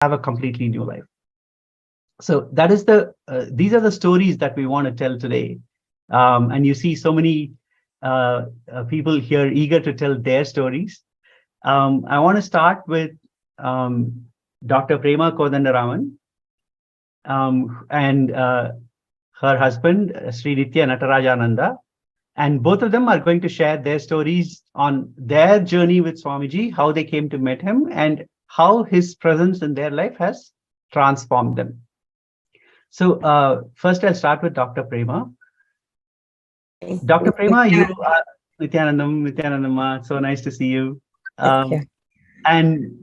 have a completely new life. So that is these are the stories that we want to tell today. And you see so many people here eager to tell their stories. I want to start with Dr. Prema Kodandaraman and her husband, Sri Nithya Natarajananda. And both of them are going to share their stories on their journey with Swamiji, how they came to meet him, and how his presence in their life has transformed them. So first I'll start with Dr. Prema. Dr. Prema, you are Nithyanandam, so nice to see you. And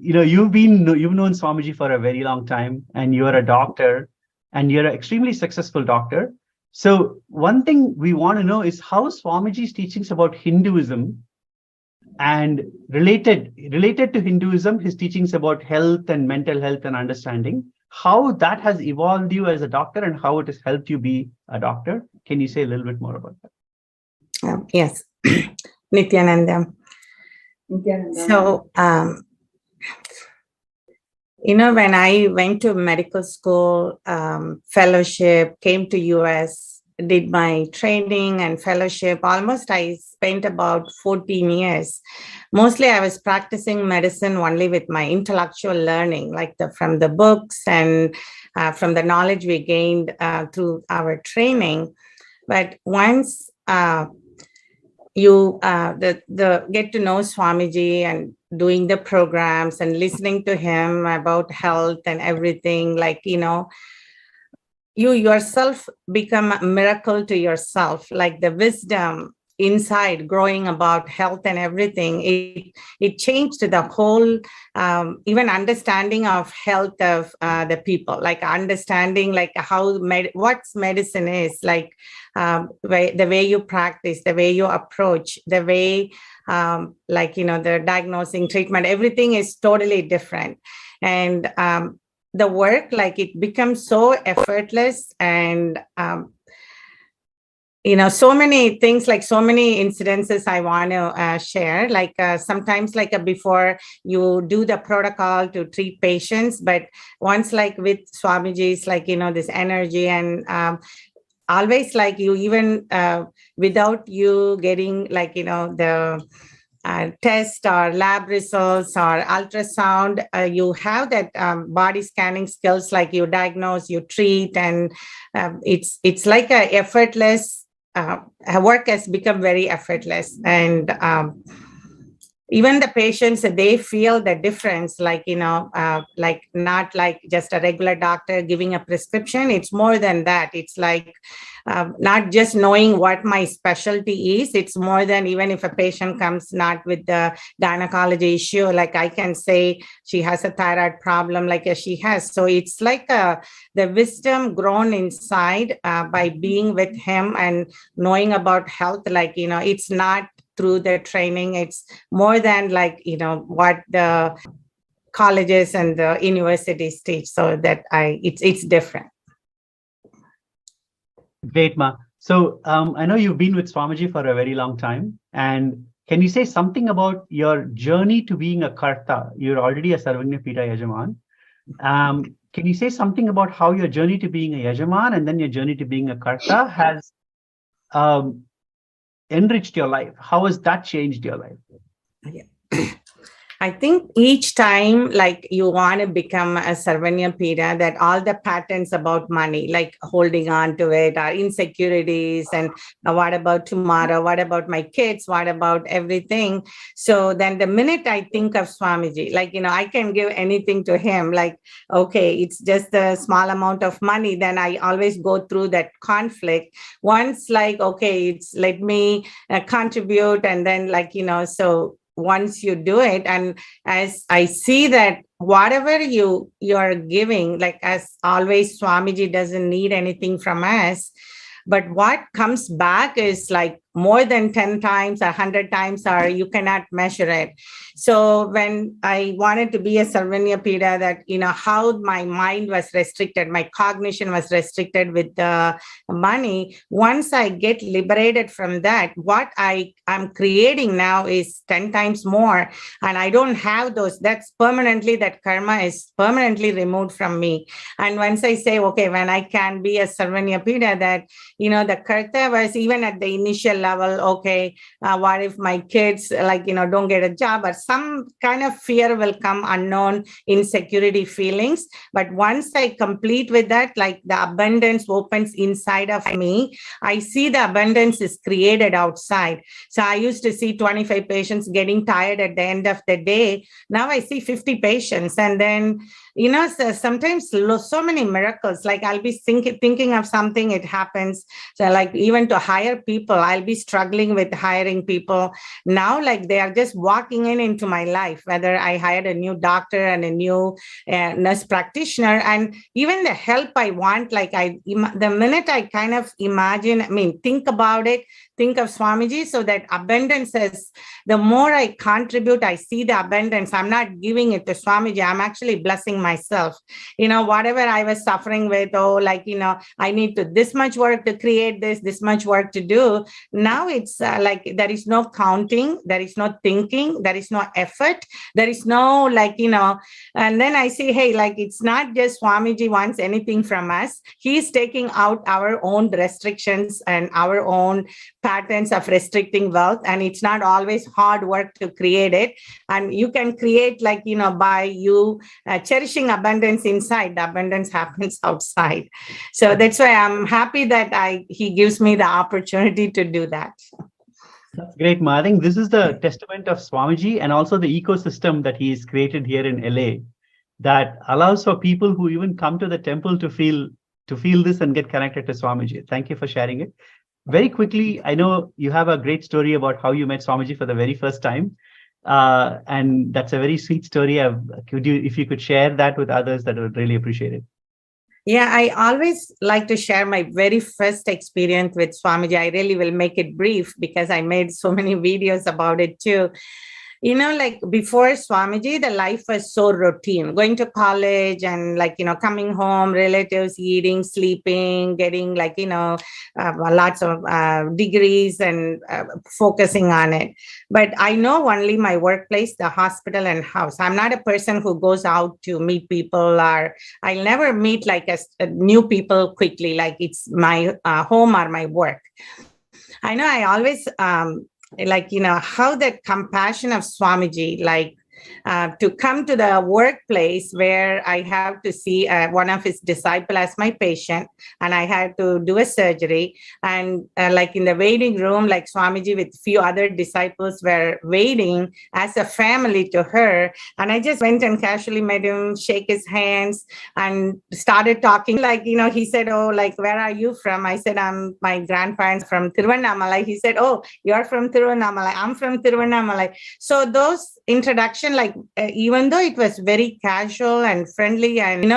you've known Swamiji for a very long time, and you're a doctor, and you're an extremely successful doctor. So one thing we want to know is how Swamiji's teachings about Hinduism and related to Hinduism, his teachings about health and mental health and understanding, how that has evolved you as a doctor and how it has helped you be a doctor. Can you say a little bit more about that? Yes, Nithyananda. So, when I went to medical school, fellowship, came to US, did my training and fellowship, almost I spent about 14 years. Mostly I was practicing medicine only with my intellectual learning, like from the books and from the knowledge we gained through our training. But once you get to know Swamiji and doing the programs and listening to him about health and everything, you yourself become a miracle to yourself, like the wisdom inside growing about health and everything. It changed the whole even understanding of health of the people, like understanding like how what's medicine is, like the way you practice, the way you approach, the way the diagnosing, treatment, everything is totally different. And the work, like it becomes so effortless, and so many things, like so many incidences I want to share, like sometimes before you do the protocol to treat patients, but once like with Swamiji's this energy and always like you even without you getting the test or lab results or ultrasound, you have that body scanning skills, like you diagnose, you treat, and it's like a effortless work has become very effortless. And even the patients, they feel the difference, like not like just a regular doctor giving a prescription. It's more than that. It's like not just knowing what my specialty is. It's more than, even if a patient comes not with the gynecology issue, like I can say she has a thyroid problem, like she has. So it's like the wisdom grown inside by being with him and knowing about health. It's not through the training, it's more than what the colleges and the universities teach. So that it's different. Great, Ma. So I know you've been with Swamiji for a very long time. And can you say something about your journey to being a Karta? You're already a Sarvagna Pita Yajaman. Can you say something about how your journey to being a Yajaman and then your journey to being a Karta has enriched your life? How has that changed your life? Yeah. I think each time, like you want to become a Sarvanya Pita, that all the patterns about money, like holding on to it, are insecurities, and what about tomorrow? What about my kids? What about everything? So then the minute I think of Swamiji, I can give anything to him, okay, it's just a small amount of money. Then I always go through that conflict. Once okay, it's let me contribute, and then so once you do it, and as I see that whatever you're giving, as always, Swamiji doesn't need anything from us, but what comes back is more than 10 times or 100 times, or you cannot measure it. So when I wanted to be a Sarvanya Pida, that, how my mind was restricted, my cognition was restricted with the money. Once I get liberated from that, what I'm creating now is 10 times more. And I don't have those. That karma is permanently removed from me. And once I say, okay, when I can be a Sarvanya Pida, that, the karta was even at the initial level, okay, what if my kids, don't get a job, or some kind of fear will come, unknown insecurity feelings. But once I complete with that, like the abundance opens inside of me, I see the abundance is created outside. So I used to see 25 patients getting tired at the end of the day. Now I see 50 patients. And then, so sometimes so many miracles, like I'll be thinking of something, it happens. So like even to hire people, I'll be struggling with hiring people. Now, like they are just walking into my life, whether I hired a new doctor and a new nurse practitioner, and even the help I want, like the minute I kind of think about it, think of Swamiji, so that abundance is, the more I contribute, I see the abundance. I'm not giving it to Swamiji. I'm actually blessing myself. Whatever I was suffering with, I need to this much work to create this much work to do. Now it's like there is no counting, there is no thinking, there is no effort, there is no and then I say, hey, like it's not just Swamiji wants anything from us. He's taking out our own restrictions and our own patterns of restricting wealth, and it's not always hard work to create it. And you can create by you cherishing abundance inside, the abundance happens outside. So that's why I'm happy that he gives me the opportunity to do that. That's great, Ma. I think this is the testament of Swamiji and also the ecosystem that he has created here in LA that allows for people who even come to the temple to feel this and get connected to Swamiji. Thank you for sharing it. Very quickly, I know you have a great story about how you met Swamiji for the very first time. And that's a very sweet story. If you could share that with others, that I would really appreciate it. Yeah, I always like to share my very first experience with Swamiji. I really will make it brief because I made so many videos about it too. Like before Swamiji, the life was so routine, going to college and coming home, relatives, eating, sleeping, getting lots of degrees and focusing on it. But I know only my workplace, the hospital and house. I'm not a person who goes out to meet people, or I'll never meet a new people quickly, like it's my home or my work. I know I always how that compassion of Swamiji, to come to the workplace where I have to see one of his disciples as my patient, and I had to do a surgery. And in the waiting room, Swamiji with few other disciples were waiting as a family to her. And I just went and casually met him, shake his hands, and started talking. He said, oh, where are you from? I said, my grandparents from Tiruvannamalai. He said, oh, you're from Tiruvannamalai. I'm from Tiruvannamalai. So those introduction, even though it was very casual and friendly, and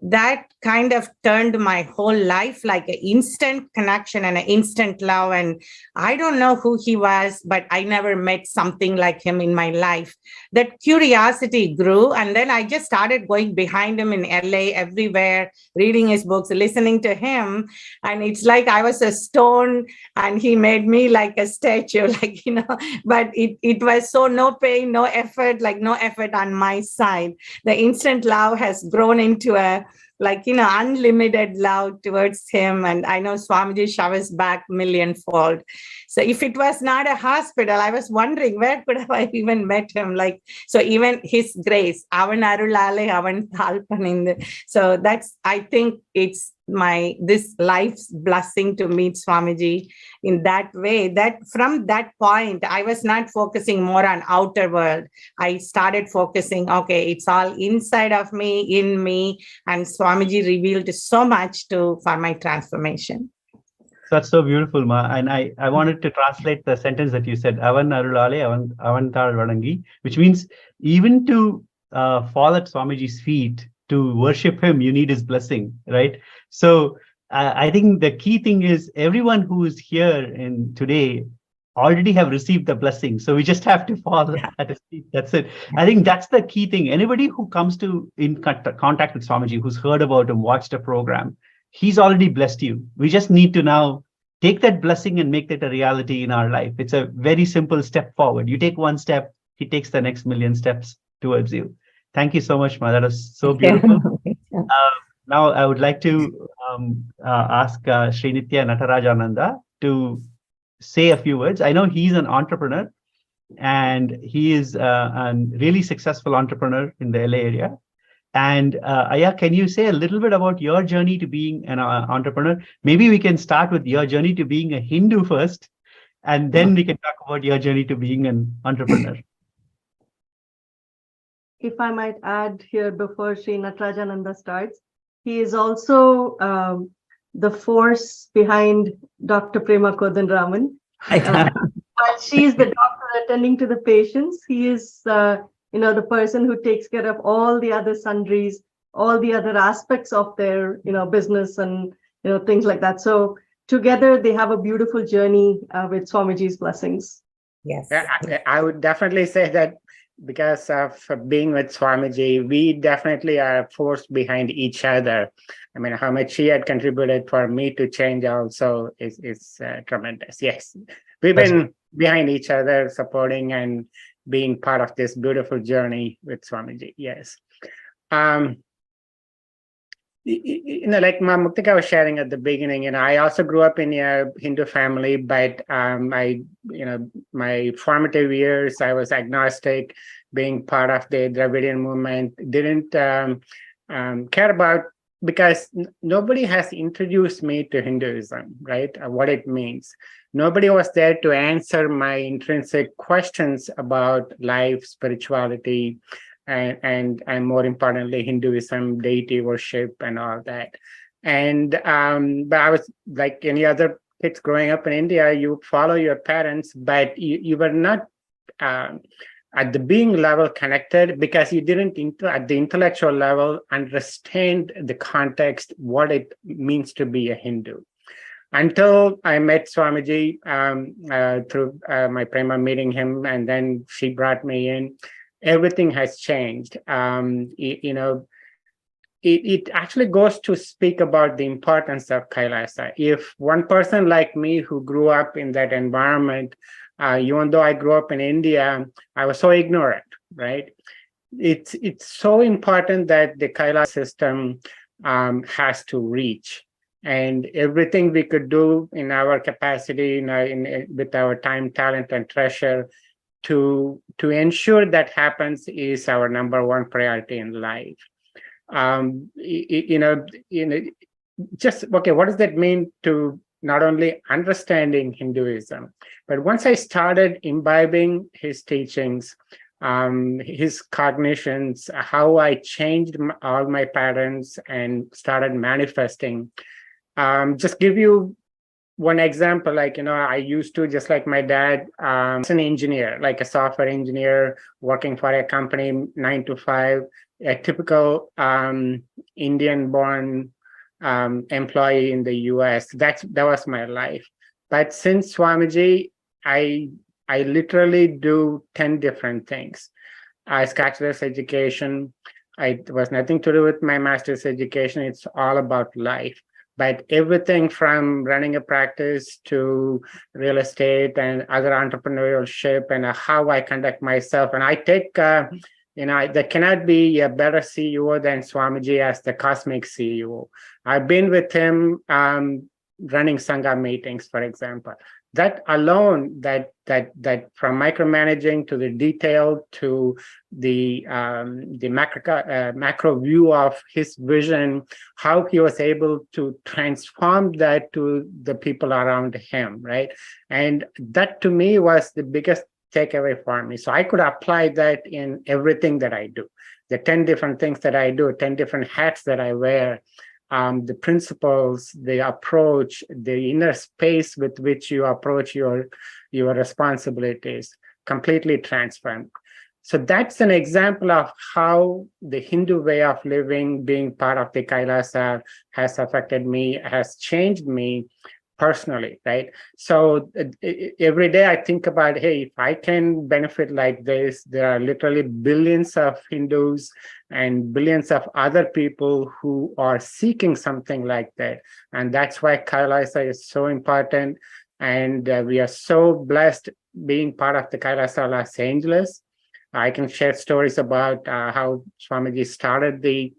that kind of turned my whole life, like an instant connection and an instant love. And I don't know who he was, but I never met something like him in my life. That curiosity grew, and then I just started going behind him in LA, everywhere, reading his books, listening to him. And it's like I was a stone and he made me like a statue, but it was so no pain, no effort, no effort on my side. The instant love has grown into a unlimited love towards him. And I know Swamiji showers back millionfold. So if it was not a hospital, I was wondering where could have I even met him? So even his grace, avan arulale avan thalpaninde. So that's, I think it's this life's blessing to meet Swamiji in that way. That from that point, I was not focusing more on outer world. I started focusing, okay, it's all inside of me, in me, and Swamiji revealed so much for my transformation. That's so beautiful, Ma. And I wanted to translate the sentence that you said, Avan Arulale, Avan Tal Vadangi, which means even to fall at Swamiji's feet, to worship him, you need his blessing, right? So I think the key thing is everyone who is here in today already have received the blessing. So we just have to fall Yeah. at his feet. That's it. I think that's the key thing. Anybody who comes to in contact with Swamiji, who's heard about him, watched a program, he's already blessed you. We just need to now take that blessing and make that a reality in our life. It's a very simple step forward. You take one step, he takes the next million steps towards you. Thank you so much, Ma. That was so beautiful. Now, I would like to ask Sri Nithya Natarajananda to say a few words. I know he's an entrepreneur and he is a really successful entrepreneur in the LA area. And Aya, can you say a little bit about your journey to being an entrepreneur? Maybe we can start with your journey to being a Hindu first, and then we can talk about your journey to being an entrepreneur. If I might add here before Sri Natarajananda starts, he is also the force behind Dr. Prema Kodanraman. While she is the doctor attending to the patients, he is the person who takes care of all the other sundries, all the other aspects of their business and things like that. So together they have a beautiful journey with Swamiji's blessings. Yes. I would definitely say that because of being with Swamiji, we definitely are a force behind each other. I mean, how much he had contributed for me to change also is tremendous. Yes, we've been behind each other, supporting and being part of this beautiful journey with Swamiji. Yes. Like Ma Muktika was sharing at the beginning, I also grew up in a Hindu family, but my formative years, I was agnostic, being part of the Dravidian movement, didn't care about, because nobody has introduced me to Hinduism, right? What it means. Nobody was there to answer my intrinsic questions about life, spirituality, and more importantly, Hinduism, deity worship, and all that. And but I was like any other kids growing up in India. You follow your parents, but you were not at the being level connected, because you didn't at the intellectual level understand the context, what it means to be a Hindu. Until I met Swamiji through my Prema meeting him, and then she brought me in. Everything has changed. It actually goes to speak about the importance of Kailasa. If one person like me who grew up in that environment, even though I grew up in India, I was so ignorant, right? It's so important that the Kailasa system has to reach. And everything we could do in our capacity, with our time, talent, and treasure, to ensure that happens is our number one priority in life. Just okay, what does that mean to not only understanding Hinduism, but once I started imbibing his teachings, his cognitions, how I changed all my patterns and started manifesting. Just give you one example, I used to, just like my dad, as an engineer, like a software engineer, working for a company 9 to 5, a typical Indian-born employee in the US. That was my life. But since Swamiji, I literally do 10 different things. I bachelor's education. It was nothing to do with my master's education. It's all about life. But everything from running a practice to real estate and other entrepreneurship, and how I conduct myself. And I take, there cannot be a better CEO than Swamiji as the cosmic CEO. I've been with him running Sangha meetings, for example. That alone, that from micromanaging to the detail to the macro view of his vision, how he was able to transform that to the people around him, right? And that to me was the biggest takeaway for me. So I could apply that in everything that I do. The 10 different things that I do, 10 different hats that I wear, the principles, the approach, the inner space with which you approach your responsibilities, completely transformed. So that's an example of how the Hindu way of living, being part of the Kailasa, has affected me, has changed me personally, right? So every day I think about, hey, if I can benefit like this, there are literally billions of Hindus and billions of other people who are seeking something like that. And that's why Kailasa is so important. And we are so blessed being part of the Kailasa Los Angeles. I can share stories about how Swamiji started the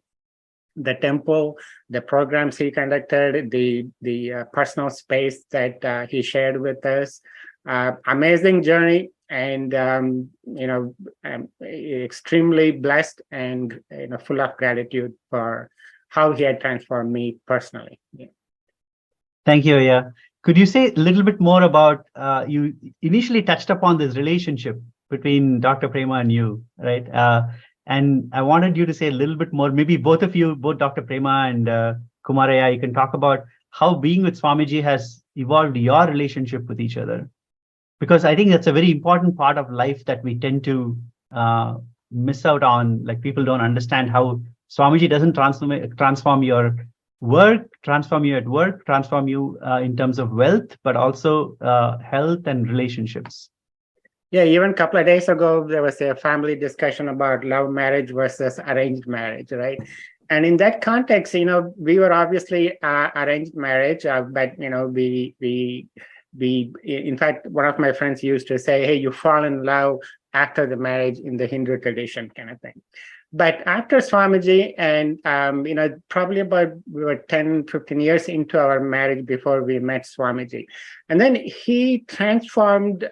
temple, the programs he conducted, the personal space that he shared with us. Amazing journey, and I'm extremely blessed and full of gratitude for how he had transformed me personally. Yeah. Thank you, Aya. Could you say a little bit more about, you initially touched upon this relationship between Dr. Prema and you, right? And I wanted you to say a little bit more, maybe both of you, both Dr. Prema and Kumaraya, you can talk about how being with Swamiji has evolved your relationship with each other. Because I think that's a very important part of life that we tend to miss out on. Like, people don't understand how Swamiji doesn't transform your work, transform you at work, transform you in terms of wealth, but also health and relationships. Yeah, even a couple of days ago, there was a family discussion about love marriage versus arranged marriage, right? And in that context, we were obviously arranged marriage, but we in fact, one of my friends used to say, hey, you fall in love after the marriage in the Hindu tradition, kind of thing. But after Swamiji, and probably about, we were 10, 15 years into our marriage before we met Swamiji. And then he transformed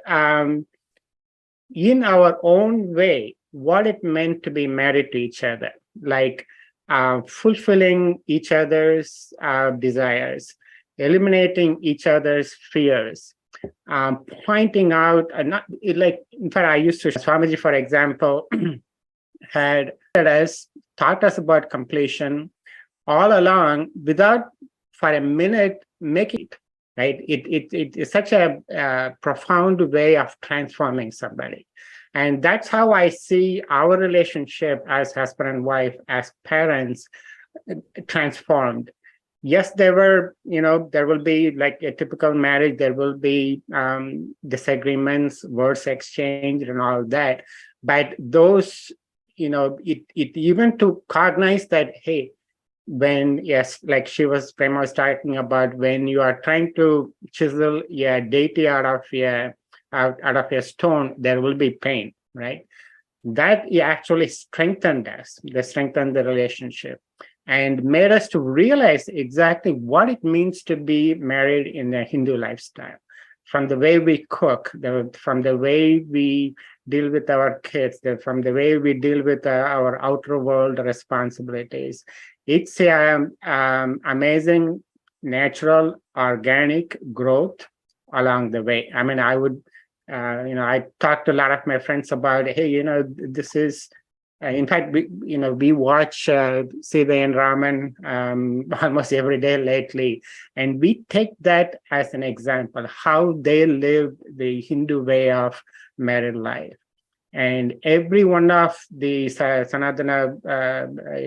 in our own way what it meant to be married to each other, like fulfilling each other's desires, eliminating each other's fears, pointing out, in fact, I used to, Swamiji, for example, had taught us about completion all along without for a minute making it, right? It is such a profound way of transforming somebody. And that's how I see our relationship as husband and wife, as parents, transformed. Yes, there will be, like a typical marriage, there will be disagreements, words exchanged and all that. But those, it even to cognize that, hey, when, yes, like Prema was talking about, when you are trying to chisel a deity out of a stone, there will be pain, right? That actually strengthened us, strengthened the relationship, and made us to realize exactly what it means to be married in a Hindu lifestyle. From the way we cook, from the way we deal with our kids, from the way we deal with our outer world responsibilities. It's amazing, natural, organic growth along the way. I mean, I would, I talked to a lot of my friends about, hey, this is, in fact, we watch Sita and Raman almost every day lately, and we take that as an example, how they live the Hindu way of married life. And every one of the Sanatana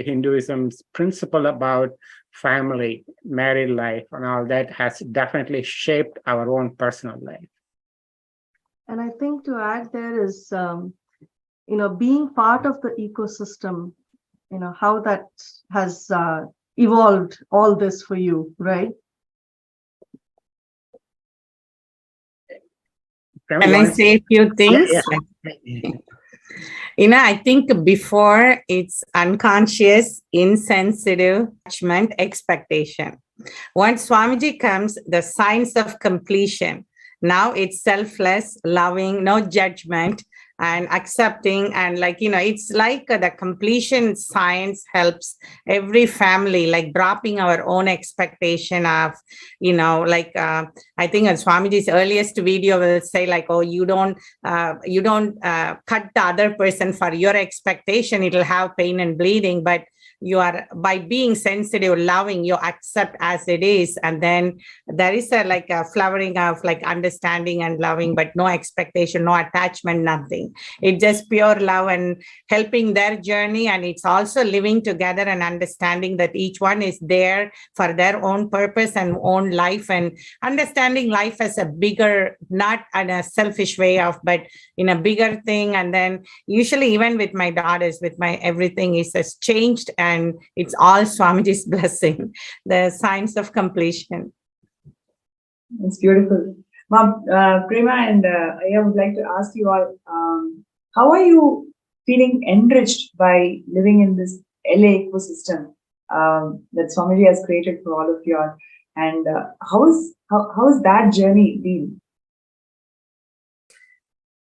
Hinduism's principle about family, married life, and all that has definitely shaped our own personal life. And I think to add there is, being part of the ecosystem, how that has evolved all this for you, right? Can I say a few things? Yeah. I think before it's unconscious, insensitive, judgment, expectation. Once Swamiji comes, the science of completion. Now it's selfless, loving, no judgment, and accepting. And it's like the completion science helps every family, like dropping our own expectation of, I think Swamiji's earliest video will say like, oh, you don't cut the other person for your expectation. It'll have pain and bleeding. But you are, by being sensitive, loving, you accept as it is. And then there is a flowering of like understanding and loving, but no expectation, no attachment, nothing. It's just pure love and helping their journey. And it's also living together and understanding that each one is there for their own purpose and own life, and understanding life as a bigger, not in a selfish way of, but in a bigger thing. And then usually even with my daughters, with my everything is has changed, and it's all Swamiji's blessing, the signs of completion. It's beautiful. Mom, Prema and I would like to ask you all, how are you feeling enriched by living in this LA ecosystem that Swamiji has created for all of you all? And how is that journey been?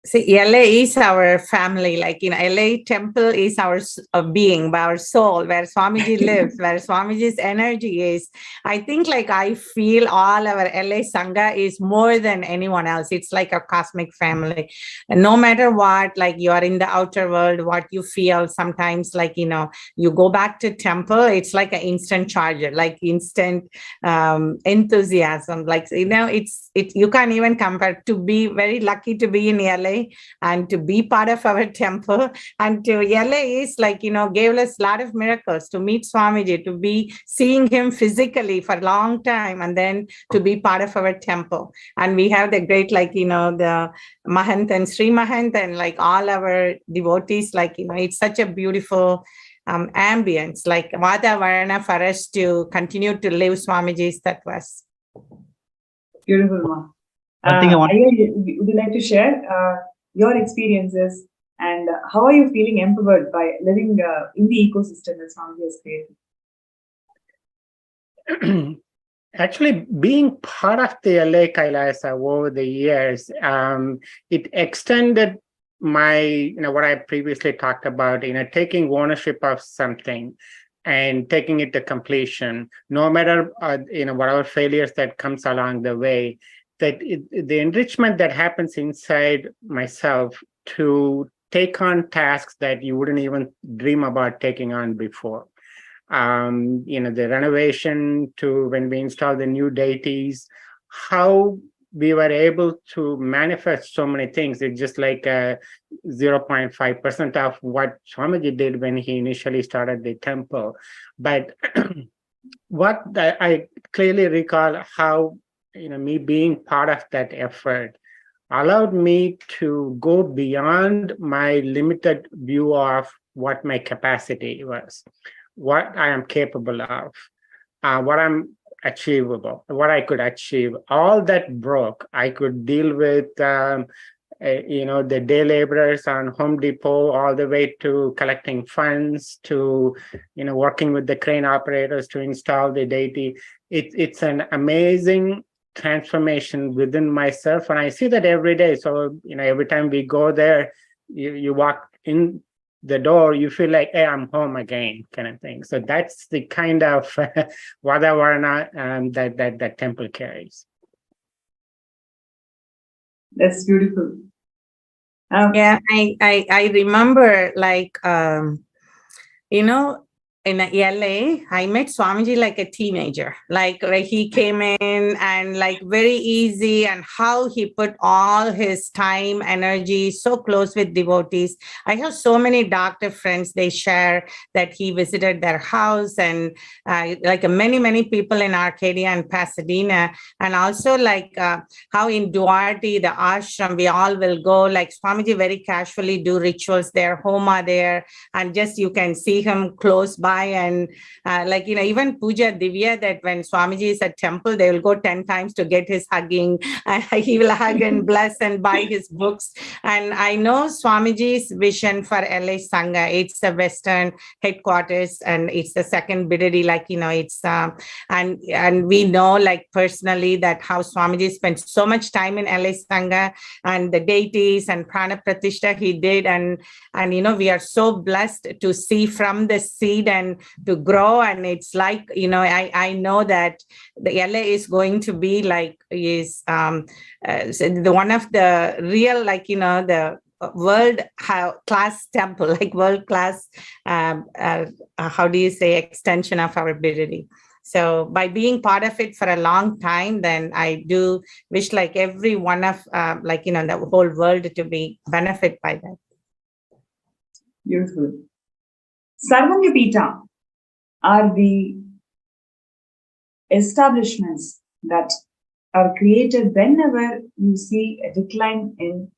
See, LA is our family. Like in LA, temple is our being, our soul, where Swamiji lives, where Swamiji's energy is. I think like I feel all our LA Sangha is more than anyone else. It's like a cosmic family. And no matter what, like you are in the outer world, what you feel sometimes, like, you go back to temple, it's like an instant charger, like instant enthusiasm. Like, you can't even compare. To be very lucky to be in LA and to be part of our temple, and to LA is like, gave us a lot of miracles, to meet Swamiji, to be seeing him physically for a long time, and then to be part of our temple. And we have the great, like, the Mahant and Sri Mahant and like all our devotees, like, it's such a beautiful ambience, like Vata Varna for us to continue to live Swamiji's tattvas. Beautiful, Ma. One thing I want- would you like to share your experiences and how are you feeling empowered by living in the ecosystem that Swamiji has created? Actually, being part of the LA Kailasa over the years, it extended my, what I previously talked about, taking ownership of something and taking it to completion, no matter, whatever failures that comes along the way. That the enrichment that happens inside myself to take on tasks that you wouldn't even dream about taking on before. The renovation to when we install the new deities, how we were able to manifest so many things. It's just like 0.5% of what Swamiji did when he initially started the temple. But what I clearly recall how me being part of that effort allowed me to go beyond my limited view of what my capacity was, what I am capable of, what I'm achievable, what I could achieve. All that broke. I could deal with, the day laborers on Home Depot, all the way to collecting funds, to, working with the crane operators to install the deity. It's an amazing transformation within myself, and I see that every day. So every time we go there, you walk in the door, you feel like, hey, I'm home again, kind of thing. So that's the kind of Vadavarana that temple carries. That's beautiful. Yeah, I remember, like, in LA, I met Swamiji like a teenager. Like he came in and like very easy, and how he put all his time, energy so close with devotees. I have so many doctor friends, they share that he visited their house, and like many people in Arcadia and Pasadena. And also like how in Duarte, the ashram, we all will go, like Swamiji very casually do rituals there, homa there, and just you can see him close by. And like, even Puja Divya, that when Swamiji is at temple, they will go 10 times to get his hugging. He will hug and bless and buy his books. And I know Swamiji's vision for LA Sangha, it's the Western headquarters, and it's the second Bidadi, like, it's, and we know, like, personally, that how Swamiji spent so much time in LA Sangha and the deities and Prana Pratishtha he did. And we are so blessed to see from the seed and to grow. And it's like, I know that the LA is going to be like, is the one of the real, like, the world class temple, like world class, how do you say, extension of our ability. So by being part of it for a long time, then I do wish like every one of the whole world to be benefit by that. Beautiful. Sarvanyapita are the establishments that are created whenever you see a decline in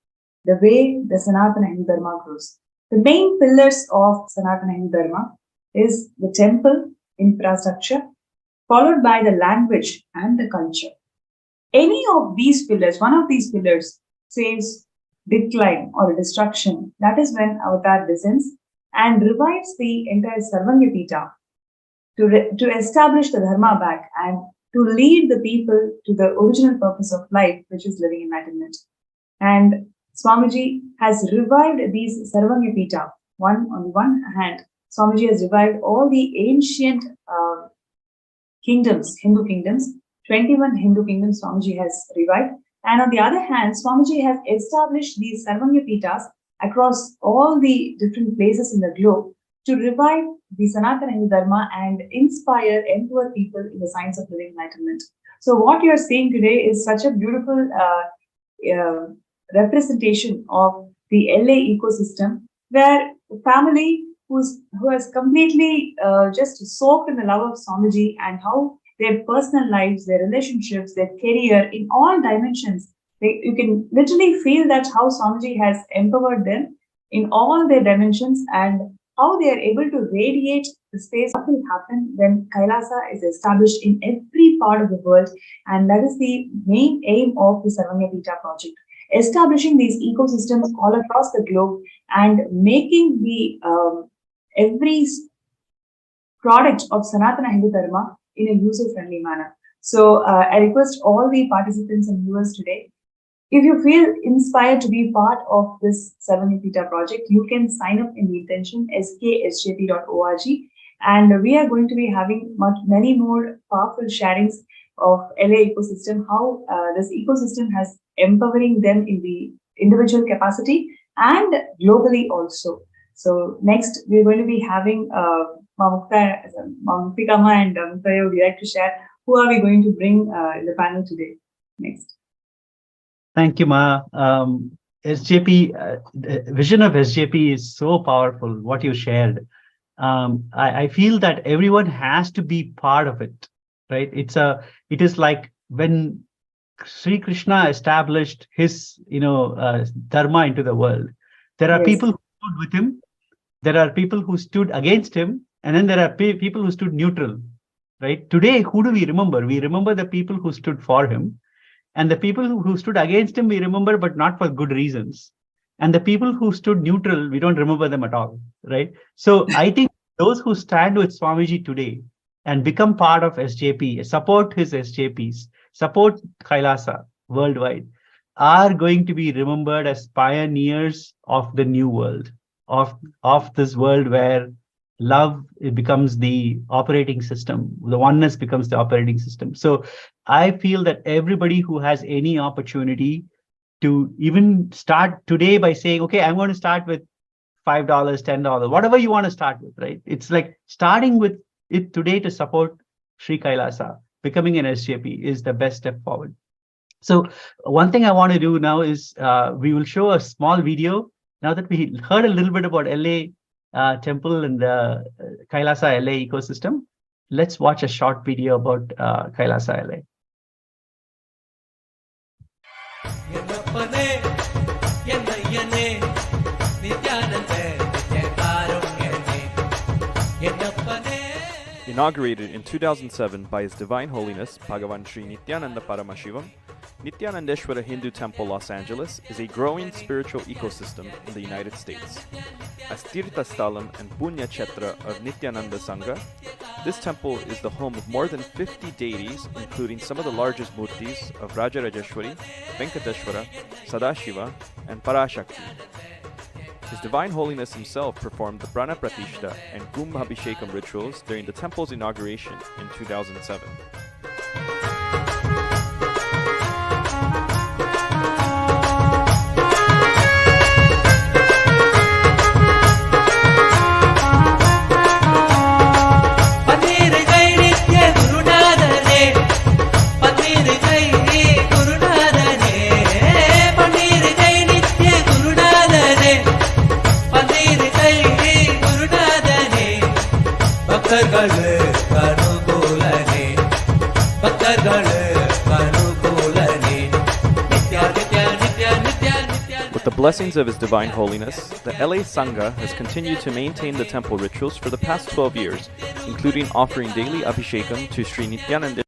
the way the Sanatana Hindu Dharma grows. The main pillars of Sanatana Hindu Dharma is the temple infrastructure, followed by the language and the culture. Any of these pillars, one of these pillars, says decline or destruction, that is when Avatar descends and revives the entire Sarvanyapita to establish the Dharma back and to lead the people to the original purpose of life, which is living enlightenment. And Swamiji has revived these Sarvanyapita. On one hand, Swamiji has revived all the ancient kingdoms, Hindu kingdoms, 21 Hindu kingdoms Swamiji has revived. And on the other hand, Swamiji has established these Sarvanyapitas across all the different places in the globe to revive the Sanatana Hindu Dharma and inspire, empower people in the science of living enlightenment. So what you're seeing today is such a beautiful representation of the LA ecosystem, where the family who has completely just soaked in the love of Swamiji and how their personal lives, their relationships, their career, in all dimensions, you can literally feel that how Swamiji has empowered them in all their dimensions and how they are able to radiate the space. What will happen when Kailasa is established in every part of the world, and that is the main aim of the Sarvanyapita project. Establishing these ecosystems all across the globe and making the every product of Sanatana Hindu Dharma in a user-friendly manner. So I request all the participants and viewers today, if you feel inspired to be part of this Sarvanyapita project, you can sign up in the intention sksjp.org, and we are going to be having many more powerful sharings of LA ecosystem, how this ecosystem has empowering them in the individual capacity and globally also. So next, we're going to be having Mamukta Kama and Mukta, would you like to share who are we going to bring in the panel today? Next. Thank you, Ma. SJP, the vision of SJP is so powerful, what you shared. I feel that everyone has to be part of it, right? It is like when Sri Krishna established his, dharma into the world. There are people who stood with him, there are people who stood against him, and then there are people who stood neutral, right? Today, who do we remember? We remember the people who stood for him. And the people who stood against him, we remember, but not for good reasons. And the people who stood neutral, we don't remember them at all, right? So I think those who stand with Swamiji today and become part of SJP, support his SJPs, support Kailasa worldwide, are going to be remembered as pioneers of the new world, of this world where love, it becomes the operating system. The oneness becomes the operating system. So I feel that everybody who has any opportunity to even start today by saying, okay, I'm going to start with $5, $10, whatever you want to start with, right? It's like starting with it today to support Sri Kailasa, becoming an SJP is the best step forward. So one thing I want to do now is we will show a small video. Now that we heard a little bit about LA temple and the Kailasa LA ecosystem, let's watch a short video about Kailasa LA. Inaugurated in 2007 by His Divine Holiness Bhagavan Sri Nithyananda Paramashivam, Nithyanandeshwara Hindu Temple Los Angeles is a growing spiritual ecosystem in the United States. As Tirtha Sthalam and Punya Kshetra of Nithyananda Sangha, this temple is the home of more than 50 deities, including some of the largest murtis of Rajarajeshwari, Venkateshwara, Sadashiva, and Parashakti. His Divine Holiness himself performed the Prana Pratishta and Kumbhabhishekam rituals during the temple's inauguration in 2007. With the blessings of His Divine Holiness, the LA Sangha has continued to maintain the temple rituals for the past 12 years, including offering daily Abhishekam to Sri Nithyananda.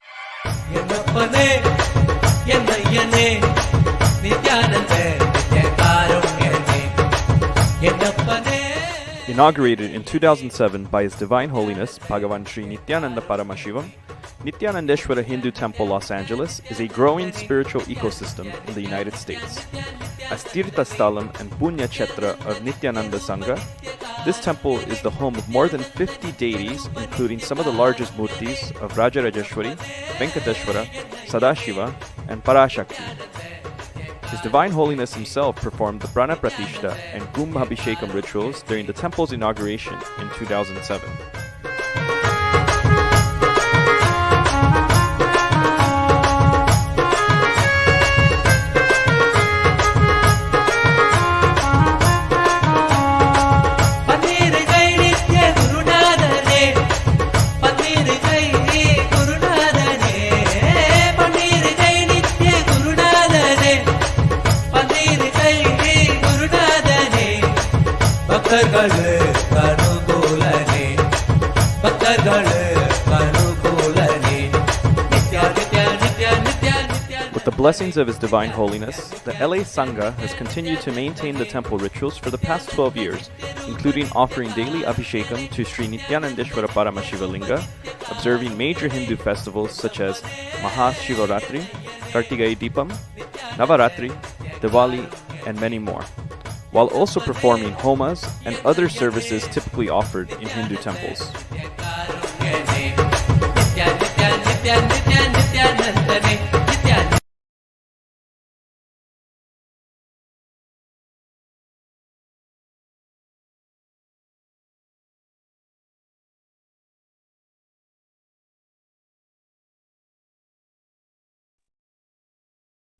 Inaugurated in 2007 by His Divine Holiness Bhagavan Sri Nithyananda Paramashivam, Nithyanandeshwara Hindu Temple, Los Angeles is a growing spiritual ecosystem in the United States. As Tirtha Sthalam and Punya Kshetra of Nithyananda Sangha, this temple is the home of more than 50 deities, including some of the largest murtis of Rajarajeshwari, Venkateshwara, Sadashiva, and Parashakti. His Divine Holiness himself performed the Prana Pratishta and Kumbhabhishekam rituals during the temple's inauguration in 2007. With the blessings of His Divine Holiness, the LA Sangha has continued to maintain the temple rituals for the past 12 years, including offering daily Abhishekam to Sri Nithyanandeshwara Paramashiva Linga, observing major Hindu festivals such as Mahashivaratri, Kartigai Deepam, Navaratri, Diwali, and many more, while also performing homas and other services typically offered in Hindu temples.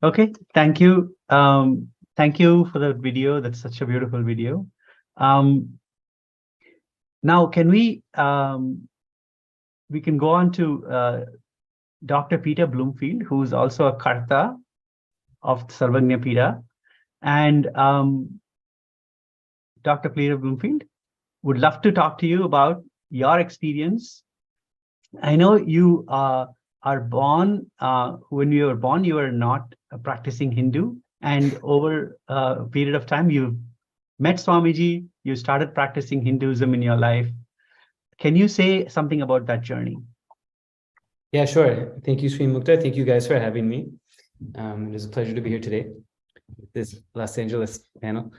Okay, thank you. Thank you for that video. That's such a beautiful video. Now, can we can go on to Dr. Peter Bloomfield, who is also a Karta of Sarvagnya Pida. And Dr. Peter Bloomfield would love to talk to you about your experience. I know you are born, when you were born, you were not a practicing Hindu. And over a period of time, you met Swamiji, you started practicing Hinduism in your life. Can you say something about that journey? Yeah, sure. Thank you, Sri Mukta. Thank you guys for having me. It is a pleasure to be here today with this Los Angeles panel.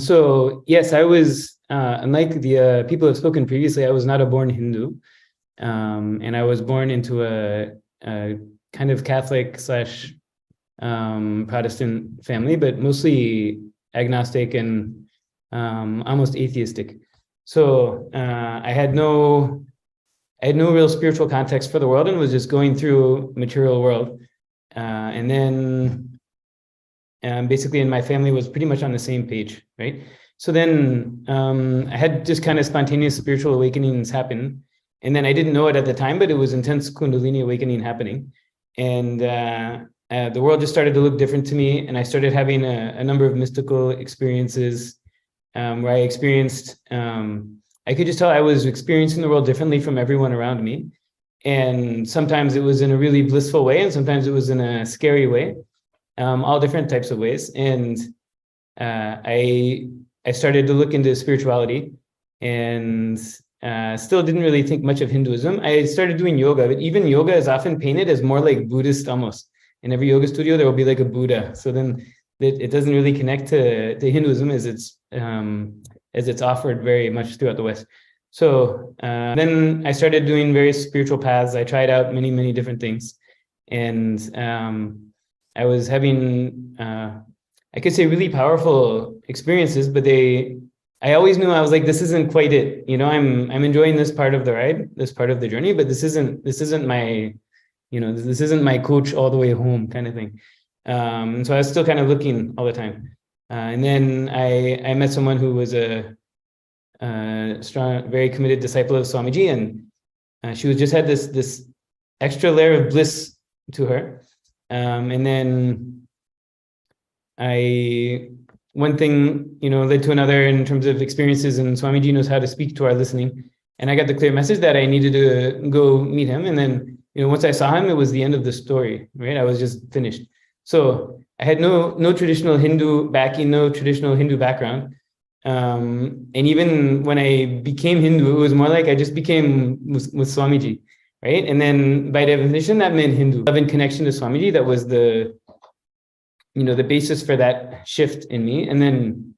So yes, I was, unlike the people who have spoken previously, I was not a born Hindu. And I was born into a kind of Catholic slash Protestant family, but mostly agnostic and almost atheistic. So I had no real spiritual context for the world and was just going through material world. And then basically in my family was pretty much on the same page, right? So then I had just kind of spontaneous spiritual awakenings happen. And then I didn't know it at the time, but it was intense Kundalini awakening happening. And the world just started to look different to me. And I started having a number of mystical experiences where I experienced, I could just tell I was experiencing the world differently from everyone around me. And sometimes it was in a really blissful way, and sometimes it was in a scary way, all different types of ways. And I started to look into spirituality and still didn't really think much of Hinduism. I started doing yoga, but even yoga is often painted as more like Buddhist almost. In every yoga studio, there will be like a Buddha. So then it doesn't really connect to Hinduism as it's offered very much throughout the West. So then I started doing various spiritual paths. I tried out many, many different things. And I was having, I could say really powerful experiences, but I always knew I was like, this isn't quite it. You know, I'm enjoying this part of the ride, this part of the journey, but this isn't my, you know, this isn't my coach all the way home kind of thing. So I was still kind of looking all the time. And then I met someone who was a strong, very committed disciple of Swamiji, and she was just had this extra layer of bliss to her. And then one thing, led to another in terms of experiences, and Swamiji knows how to speak to our listening. And I got the clear message that I needed to go meet him. And then, once I saw him, it was the end of the story, right? I was just finished. So I had no traditional Hindu backing, no traditional Hindu background. And even when I became Hindu, it was more like I just became with Swamiji, right? And then by definition, that meant Hindu. Love and connection to Swamiji, that was the basis for that shift in me. And then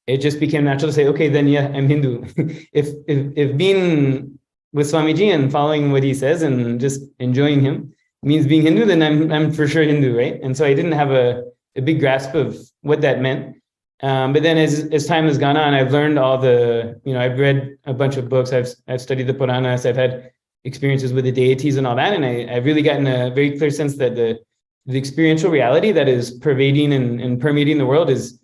it just became natural to say, okay, then yeah, I'm Hindu. if being with Swamiji and following what he says and just enjoying him means being Hindu, then I'm for sure Hindu, right? And so I didn't have a big grasp of what that meant. But then as time has gone on, I've learned all I've read a bunch of books, I've studied the Puranas, I've had experiences with the deities and all that, and I've really gotten a very clear sense that the experiential reality that is pervading and permeating the world is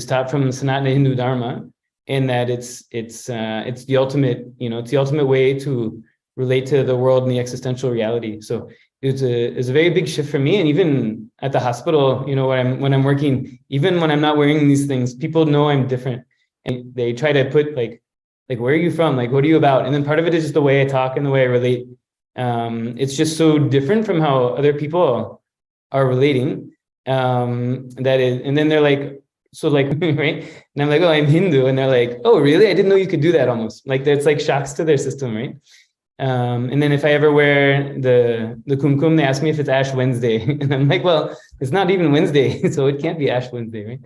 taught from Sanatana Hindu Dharma, and that it's the ultimate, it's the ultimate way to relate to the world and the existential reality. So it's a very big shift for me. And even at the hospital, when I'm working, even when I'm not wearing these things, people know I'm different, and they try to put like where are you from? Like, what are you about? And then part of it is just the way I talk and the way I relate. It's just so different from how other people are relating. And then they're like, so like, right? And I'm like, oh, I'm Hindu. And they're like, oh, really? I didn't know you could do that almost. Like, it's like shocks to their system, right? And then if I ever wear the kumkum, they ask me if it's Ash Wednesday. And I'm like, well, it's not even Wednesday, so it can't be Ash Wednesday,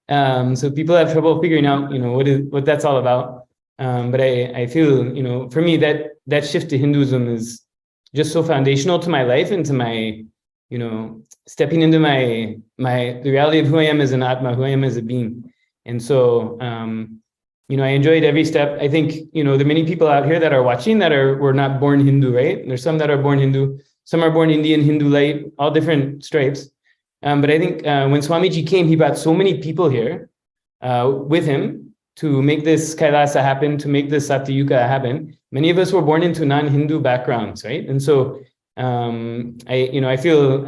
right? So people have trouble figuring out, what that's all about. But I feel, for me, that shift to Hinduism is just so foundational to my life and to my, stepping into the reality of who I am as an Atma, who I am as a being. And so, I enjoyed every step. I think, there are many people out here that are watching that were not born Hindu, right? There's some that are born Hindu, some are born Indian, Hindu light, all different stripes. But I think when Swamiji came, he brought so many people here with him to make this Kailasa happen, to make this Satyuga happen. Many of us were born into non-Hindu backgrounds, right? And so I feel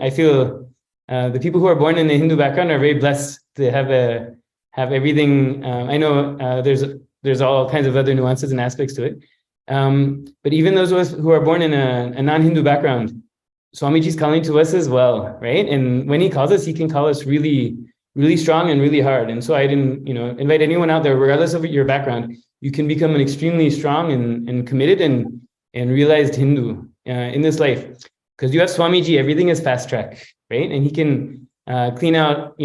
the people who are born in a Hindu background are very blessed to have everything. I know there's all kinds of other nuances and aspects to it. But even those of us who are born in a non-Hindu background, Swamiji's calling to us as well, right? And when he calls us, he can call us really, really strong and really hard. And so I didn't, invite anyone out there, regardless of your background, you can become an extremely strong and committed and realized Hindu in this life. Because you have Swamiji, everything is fast track, right? And he can clean out,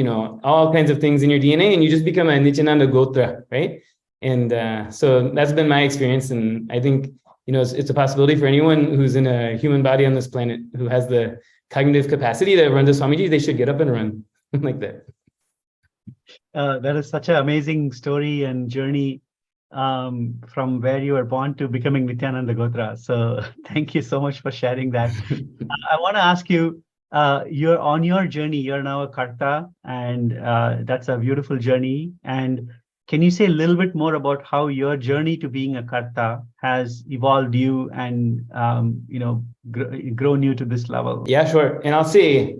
all kinds of things in your DNA, and you just become a Nithyananda Gotra, right? And so that's been my experience. And I think, it's a possibility for anyone who's in a human body on this planet who has the cognitive capacity to run to Swamiji, they should get up and run like that. That is such an amazing story and journey from where you were born to becoming Nithyananda Gotra. So thank you so much for sharing that. I want to ask you, you're on your journey, you're now a Karta, and that's a beautiful journey. And can you say a little bit more about how your journey to being a Karta has evolved you and, grown you to this level? Yeah, sure. And I'll say,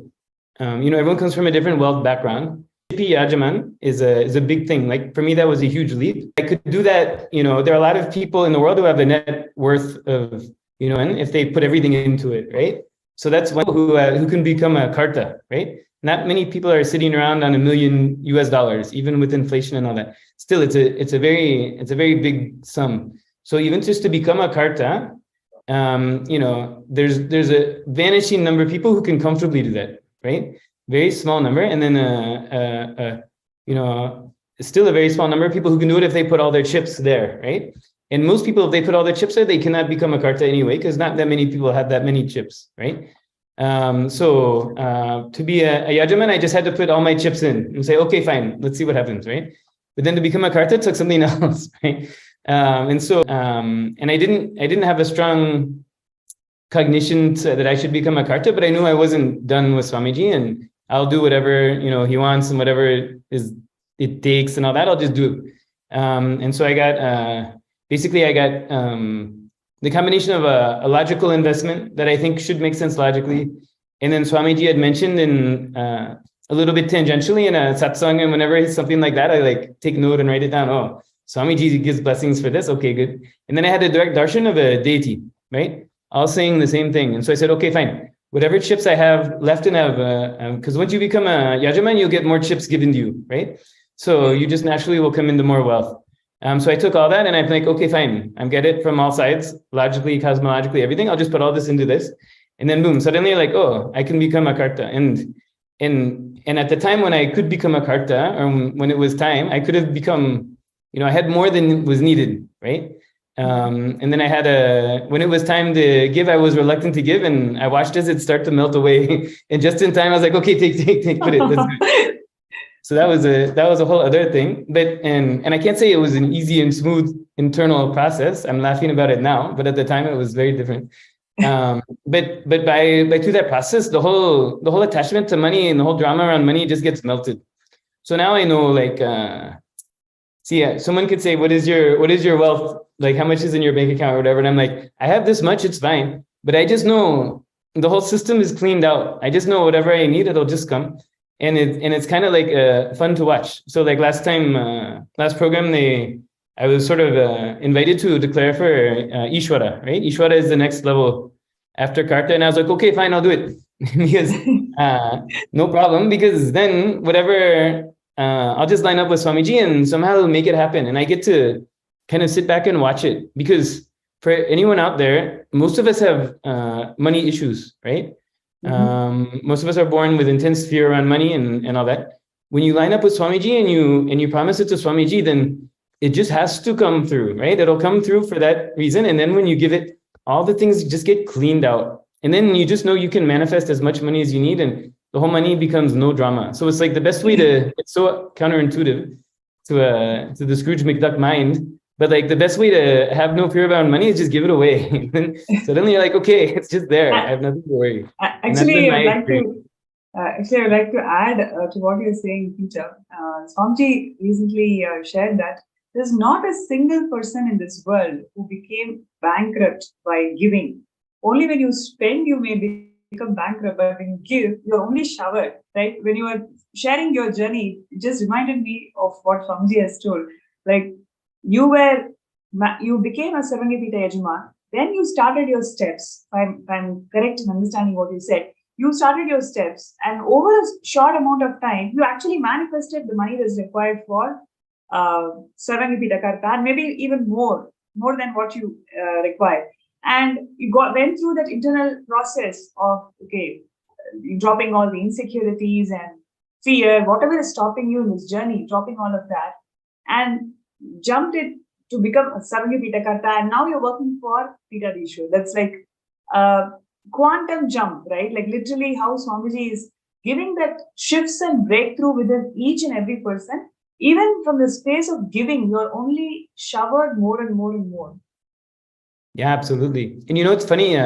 everyone comes from a different wealth background. Yajaman is a big thing. Like for me, that was a huge leap. I could do that. There are a lot of people in the world who have a net worth of, and if they put everything into it, right? So that's one who can become a Karta, right? Not many people are sitting around on $1 million US, even with inflation and all that. Still, it's a very big sum. So even just to become a Karta, there's a vanishing number of people who can comfortably do that, right? Very small number, and then still a very small number of people who can do it if they put all their chips there, right? And most people, if they put all their chips there, they cannot become a Karta anyway, because not that many people have that many chips, right? So to be a Yajaman, I just had to put all my chips in and say, okay, fine, let's see what happens, right? But then to become a Karta took something else, right? And I didn't have a strong cognition that I should become a Karta, but I knew I wasn't done with Swamiji, and I'll do whatever he wants and whatever it takes and all that. I'll just do it. And so I got the the combination of a logical investment that I think should make sense logically. And then Swamiji had mentioned in a little bit tangentially in a satsang, and whenever it's something like that, I like take note and write it down. Oh, Swamiji gives blessings for this. Okay, good. And then I had a direct darshan of a deity, right? All saying the same thing. And so I said, okay, fine. Whatever chips I have left and have, because once you become a yajaman, you'll get more chips given to you, right? So you just naturally will come into more wealth. So I took all that and I'm like, okay, fine. I'm get it from all sides, logically, cosmologically, everything. I'll just put all this into this. And then boom, suddenly like, oh, I can become a karta. And at the time when I could become a karta, or when it was time, I could have become, I had more than was needed, right? And then I had when it was time to give, I was reluctant to give, and I watched as it start to melt away. And just in time, I was like, okay, take, put it. That's good. So that was a whole other thing. But and I can't say it was an easy and smooth internal process. I'm laughing about it now, but at the time it was very different. But by through that process, the whole attachment to money and the whole drama around money just gets melted. So now I know, like, someone could say, what is your wealth? Like, how much is in your bank account or whatever? And I'm like, I have this much, it's fine. But I just know the whole system is cleaned out. I just know whatever I need, it'll just come. And it's kind of like fun to watch. So like last program, I was sort of invited to declare for Ishvara, right? Ishvara is the next level after Karta. And I was like, okay, fine, I'll do it. Because no problem, because then whatever, I'll just line up with Swamiji and somehow it'll make it happen. And I get to kind of sit back and watch it. Because for anyone out there, most of us have money issues, right? Most of us are born with intense fear around money and all that. When you line up with Swamiji and you promise it to Swamiji, then it just has to come through, right? It'll come through for that reason. And then when you give it, all the things just get cleaned out. And then you just know you can manifest as much money as you need, and the whole money becomes no drama. So it's like the best way it's so counterintuitive to the Scrooge McDuck mind, but like the best way to have no fear about money is just give it away. Then suddenly you're like, okay, it's just there. I have nothing to worry. Actually, I'd like to add to what you're saying, Peter. Swamiji recently shared that there's not a single person in this world who became bankrupt by giving. Only when you spend, you may become bankrupt, but when you give, you're only showered, right? When you were sharing your journey, it just reminded me of what Swamiji has told. Like, you became a Sarvangipita Yajaman, then you started your steps. If I'm correct in understanding what you said, you started your steps, and over a short amount of time, you actually manifested the money that's required for Sarvangipita Karta, and maybe even more than what you required. And you went through that internal process of, dropping all the insecurities and fear, whatever is stopping you in this journey, dropping all of that, and jumped it to become a Sarvangipita Karta, and now you're working for Pitadishwar. That's like a quantum jump, right? Like literally how Swamiji is giving that shifts and breakthrough within each and every person. Even from the space of giving, you're only showered more and more and more. Yeah, absolutely. And it's funny,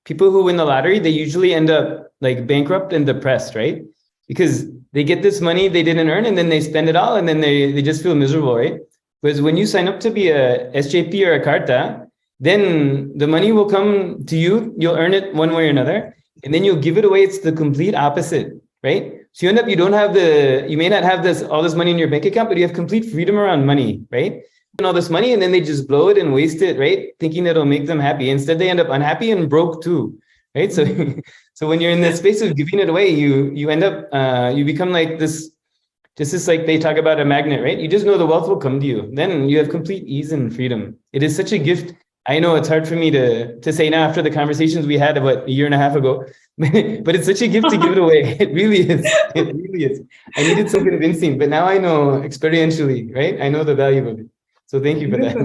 people who win the lottery, they usually end up like bankrupt and depressed, right? Because they get this money they didn't earn, and then they spend it all, and then they just feel miserable, right? Whereas when you sign up to be a SJP or a Karta, then the money will come to you, you'll earn it one way or another, and then you'll give it away. It's the complete opposite, right? So you end up, you may not have all this money in your bank account, but you have complete freedom around money, right? And all this money, and then they just blow it and waste it, right? Thinking that it'll make them happy. Instead, they end up unhappy and broke too, right? So, so when you're in the space of giving it away, you end up, you become like this, just as like they talk about a magnet, right? You just know the wealth will come to you. Then you have complete ease and freedom. It is such a gift. I know it's hard for me to say now after the conversations we had about a year and a half ago, but it's such a gift to give it away. It really is. It really is. I needed some convincing, but now I know experientially, right? I know the value of it. So thank you for that.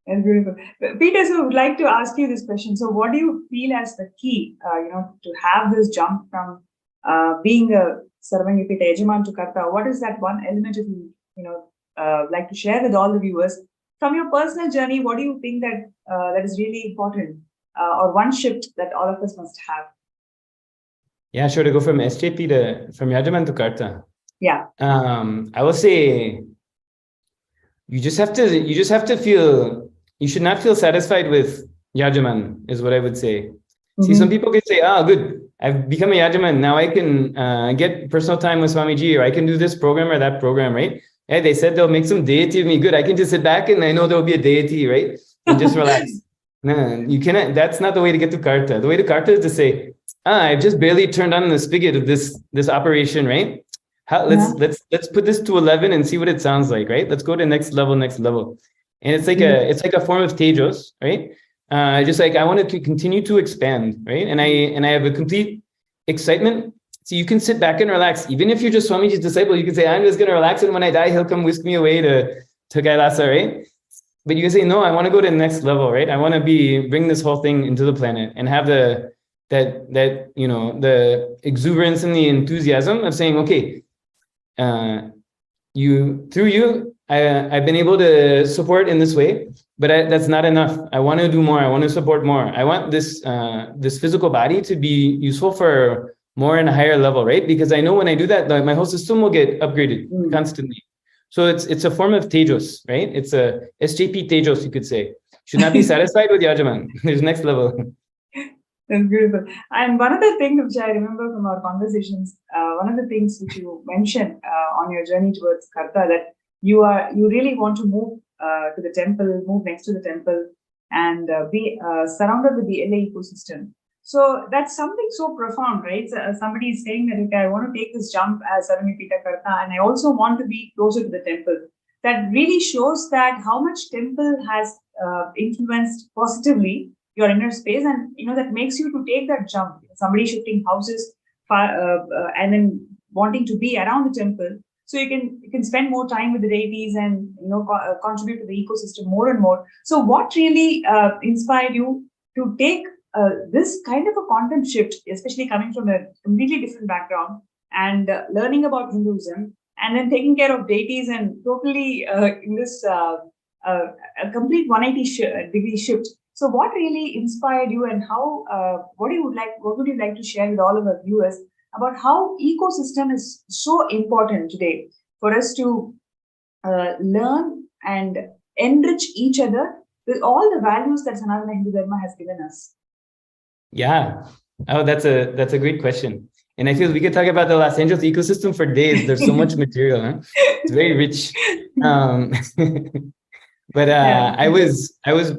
That's beautiful. Peter, so I would like to ask you this question. So what do you feel as the key, to have this jump from being a Sarvangipita Yajaman to Karta? What is that one element if you, like to share with all the viewers? From your personal journey, what do you think that is really important, or one shift that all of us must have? Yeah, sure. To go from SJP from Yajaman to Karta. Yeah. I will say, you just have to feel, you should not feel satisfied with Yajaman is what I would say. See, some people could say, good, I've become a Yajaman. Now I can get personal time with Swamiji, or I can do this program or that program, right? Yeah, they said they'll make some deity of me. Good, I can just sit back and I know there'll be a deity, right? And just relax. No, you cannot, that's not the way to get to Karta. The way to Karta is to say, I've just barely turned on the spigot of this operation, right? Let's put this to 11 and see what it sounds like, right? Let's go to next level. And it's like a form of Tejos, right? Just like I want to continue to expand, right? And I have a complete excitement. So you can sit back and relax. Even if you're just Swamiji's disciple, you can say, I'm just going to relax, and when I die, he'll come whisk me away to Kailasa, right? But you can say, no, I want to go to the next level, right? I want to bring this whole thing into the planet and have the exuberance and the enthusiasm of saying, okay, through you, I've been able to support in this way, but that's not enough. I want to do more. I want to support more. I want this physical body to be useful for more and a higher level, right? Because I know when I do that, my whole system will get upgraded constantly. So it's a form of Tejos, right? It's a SJP Tejos, you could say. Should not be satisfied with Yajaman. There's next level. That's beautiful. And one of the things which I remember from our conversations, one of the things which you mentioned on your journey towards Karta, that you really want to move to the temple, move next to the temple, and be surrounded with the LA ecosystem. So that's something so profound, right? So, somebody is saying that, okay, I want to take this jump as Saranipita Karta, and I also want to be closer to the temple. That really shows that how much temple has influenced positively your inner space, and that makes you to take that jump. Somebody shifting houses and then wanting to be around the temple, so you can spend more time with the deities and contribute to the ecosystem more and more. So what really inspired you to take this kind of a quantum shift, especially coming from a completely different background and learning about Hinduism, and then taking care of deities and totally in this a complete 180-degree shift? So what really inspired you, and how what would you like to share with all of our viewers about how ecosystem is so important today for us to learn and enrich each other with all the values that Sanatana Hindu Dharma has given us? Yeah. Oh, that's a great question. And I feel we could talk about the Los Angeles ecosystem for days. There's so much material, huh? It's very rich. But I was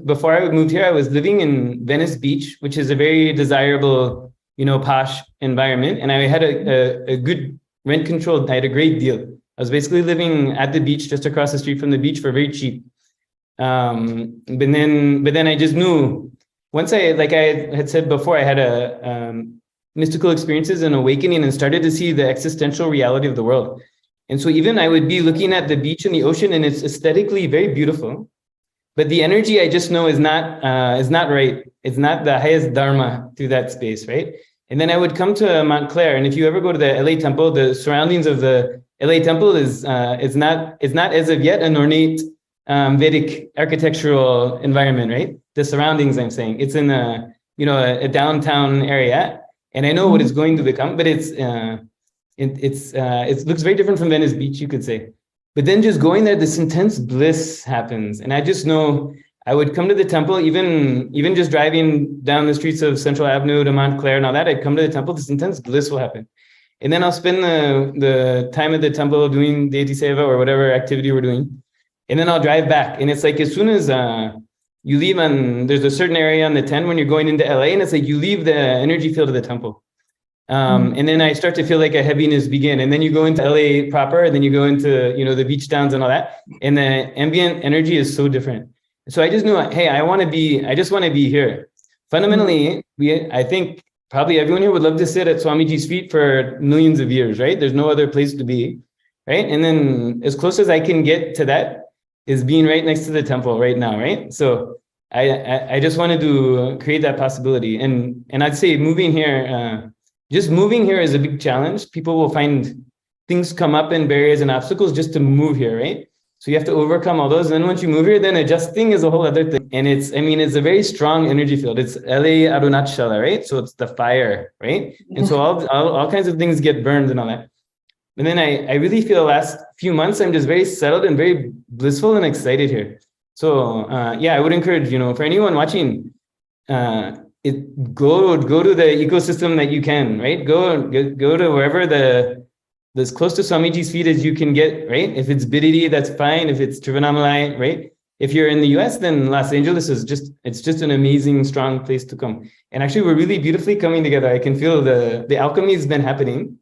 before I moved here, I was living in Venice Beach, which is a very desirable, posh environment. And I had a good rent control. I had a great deal. I was basically living at the beach, just across the street from the beach, for very cheap. But then I just knew, once I had said before, I had mystical experiences and awakening, and started to see the existential reality of the world. And so even I would be looking at the beach and the ocean, and it's aesthetically very beautiful, but the energy I just know is not right. It's not the highest dharma through that space, right? And then I would come to Montclair, and if you ever go to the LA temple, the surroundings of the LA temple is not as of yet an ornate Vedic architectural environment, right? The surroundings, I'm saying, it's in a downtown area, and I know what it's going to become, but it looks very different from Venice Beach, you could say. But then just going there, this intense bliss happens. And I just know I would come to the temple, even just driving down the streets of Central Avenue to Montclair and all that, I'd come to the temple, this intense bliss will happen. And then I'll spend the time at the temple doing deity seva or whatever activity we're doing. And then I'll drive back. And it's like, as soon as you leave there's a certain area on the 10 when you're going into LA, and it's like you leave the energy field of the temple. And then I start to feel like a heaviness begin. And then you go into LA proper, and then you go into, the beach towns and all that. And the ambient energy is so different. So I just knew, hey, I just want to be here. Fundamentally, I think probably everyone here would love to sit at Swamiji's feet for millions of years, right? There's no other place to be, right? And then as close as I can get to that is being right next to the temple right now, right? So I just wanted to create that possibility. And I'd say moving here, just moving here is a big challenge. People will find things come up and barriers and obstacles just to move here, right? So you have to overcome all those. And then once you move here, then adjusting is a whole other thing. And it's a very strong energy field. It's LA Arunachala, right? So it's the fire, right? And so all kinds of things get burned and all that. And then I really feel the last few months, I'm just very settled and very blissful and excited here. So I would encourage, for anyone watching, go to the ecosystem that you can, right? Go to wherever as close to Swamiji's feet as you can get, right? If it's Bididi, that's fine. If it's Trivandrum, right? If you're in the US, then Los Angeles is just an amazing, strong place to come. And actually, we're really beautifully coming together. I can feel the alchemy has been happening.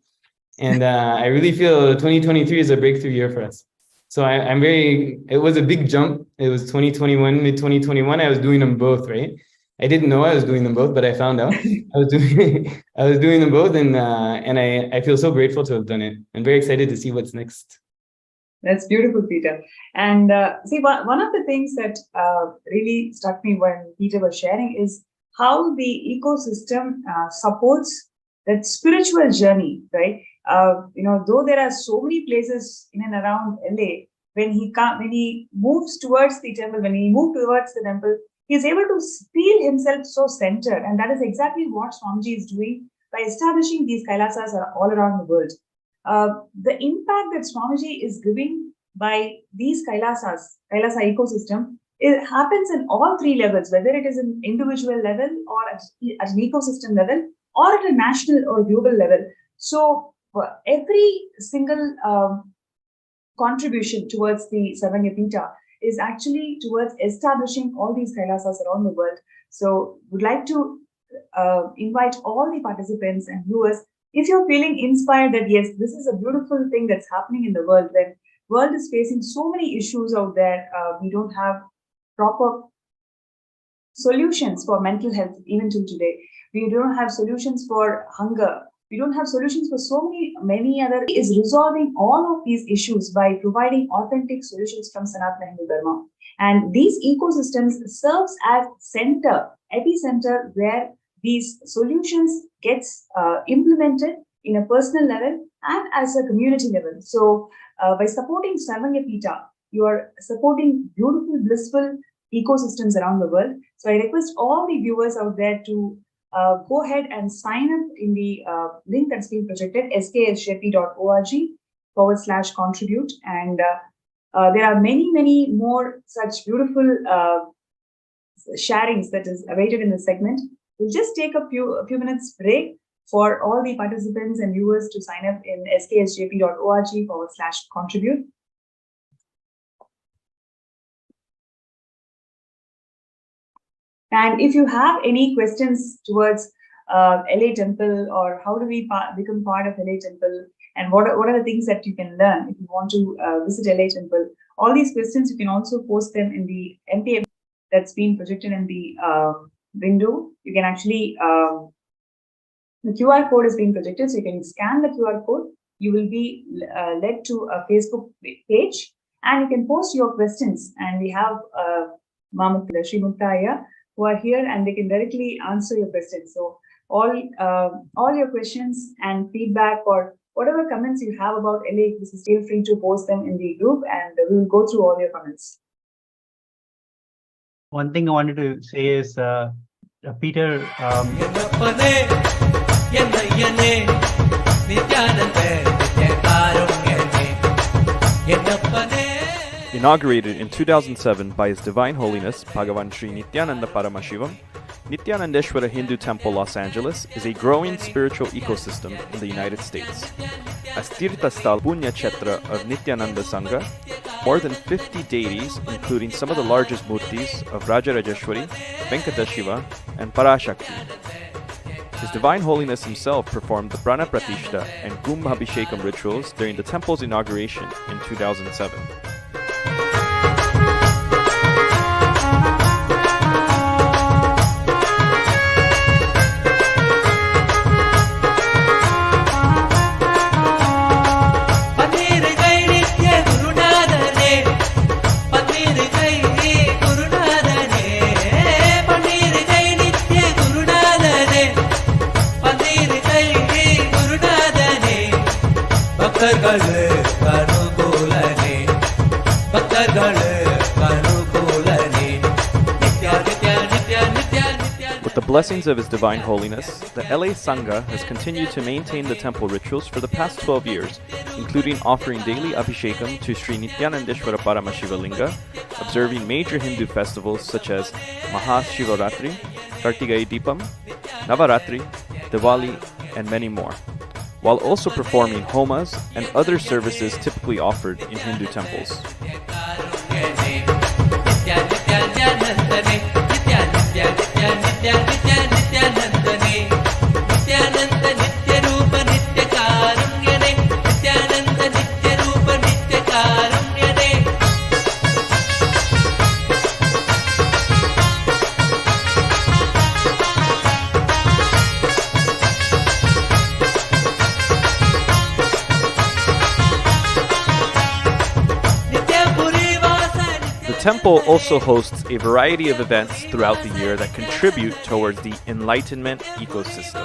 And I really feel 2023 is a breakthrough year for us. So it was a big jump. It was 2021, mid-2021. I was doing them both, right? I didn't know I was doing them both, but I found out I was doing them both. And I feel so grateful to have done it. I'm very excited to see what's next. That's beautiful, Peter. And see, one of the things that really struck me when Peter was sharing is how the ecosystem supports that spiritual journey, right? Though there are so many places in and around LA, when he moves towards the temple, he's able to feel himself so centered. And that is exactly what Swamiji is doing by establishing these Kailasas all around the world. The impact that Swamiji is giving by these Kailasa ecosystem, it happens in all three levels, whether it is an individual level or at an ecosystem level or at a national or global level. So every single contribution towards the Savanyapita is actually towards establishing all these Kailasas around the world. So would like to invite all the participants and viewers, if you're feeling inspired that, yes, this is a beautiful thing that's happening in the world, when the world is facing so many issues out there, we don't have proper solutions for mental health even till today. We don't have solutions for hunger. We don't have solutions for so many other. He is resolving all of these issues by providing authentic solutions from Sanatana Hindu Dharma. And these ecosystems serves as epicenter where these solutions gets implemented in a personal level and as a community level. So by supporting Savanyapita, you are supporting beautiful, blissful ecosystems around the world. So I request all the viewers out there to go ahead and sign up in the link that's being projected, sksjp.org/contribute. And there are many more such beautiful sharings that is awaited in the segment. We'll just take a few minutes break for all the participants and viewers to sign up in sksjp.org/contribute. And if you have any questions towards LA Temple, or how do we become part of LA Temple, and what are the things that you can learn if you want to visit LA Temple, all these questions, you can also post them in the MPM that's been projected in the window. You can actually, the QR code is being projected, so you can scan the QR code. You will be led to a Facebook page, and you can post your questions. And we have Sri Muktaya, who are here, and they can directly answer your questions. So all your questions and feedback or whatever comments you have about LA, feel free to post them in the group, and we will go through all your comments. One thing I wanted to say is, Peter, Inaugurated in 2007 by His Divine Holiness Bhagavan Sri Nithyananda Paramashivam, Nithyanandeshwara Hindu Temple, Los Angeles is a growing spiritual ecosystem in the United States. As Tirthasthal Punya Kshetra of Nithyananda Sangha, more than 50 deities, including some of the largest murtis of Rajarajeshwari, Venkateshiva, and Parashakti. His Divine Holiness himself performed the Prana Pratishta and Kumbhabhishekam rituals during the temple's inauguration in 2007. With the blessings of His Divine Holiness, the LA Sangha has continued to maintain the temple rituals for the past 12 years, including offering daily Abhishekam to Sri Nithyanandeshwara Paramashiva Linga, observing major Hindu festivals such as Mahashivaratri, Kartigai Deepam, Navaratri, Diwali, and many more, while also performing homas and other services typically offered in Hindu temples. The temple also hosts a variety of events throughout the year that contribute towards the enlightenment ecosystem.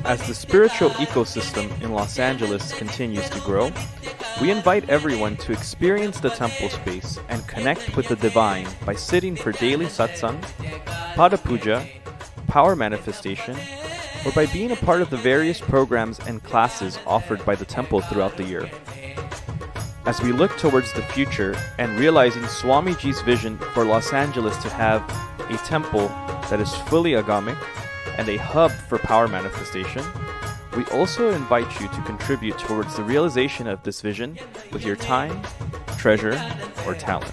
As the spiritual ecosystem in Los Angeles continues to grow, we invite everyone to experience the temple space and connect with the divine by sitting for daily satsang, pada puja, power manifestation, or by being a part of the various programs and classes offered by the temple throughout the year. As we look towards the future and realizing Swamiji's vision for Los Angeles to have a temple that is fully agamic and a hub for power manifestation, we also invite you to contribute towards the realization of this vision with your time, treasure, or talent.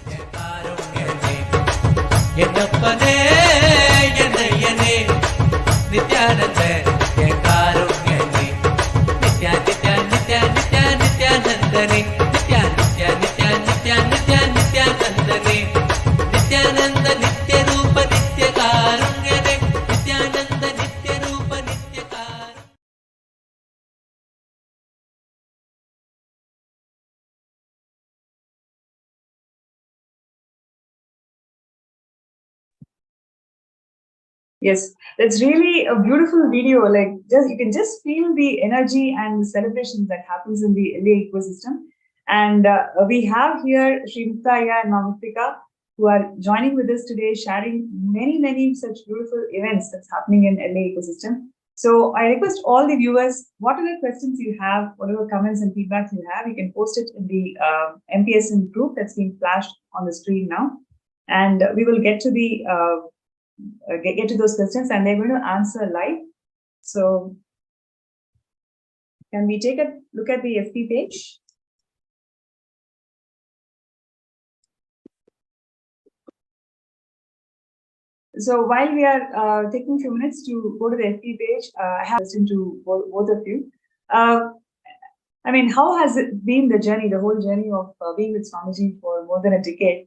Yes, that's really a beautiful video. Like, just you can just feel the energy and the celebrations that happens in the LA ecosystem. And we have here Srimutaya and Mamuktika, who are joining with us today, sharing many such beautiful events that's happening in LA ecosystem. So I request all the viewers, whatever questions you have, whatever comments and feedbacks you have, you can post it in the MPSN group that's being flashed on the screen now, and we will get to the get to those questions, and they're going to answer live. So can we take a look at the FB page? So while we are taking a few minutes to go to the FB page, I have a question to both of you. I mean, how has it been the journey, the whole journey of being with Swamiji for more than a decade?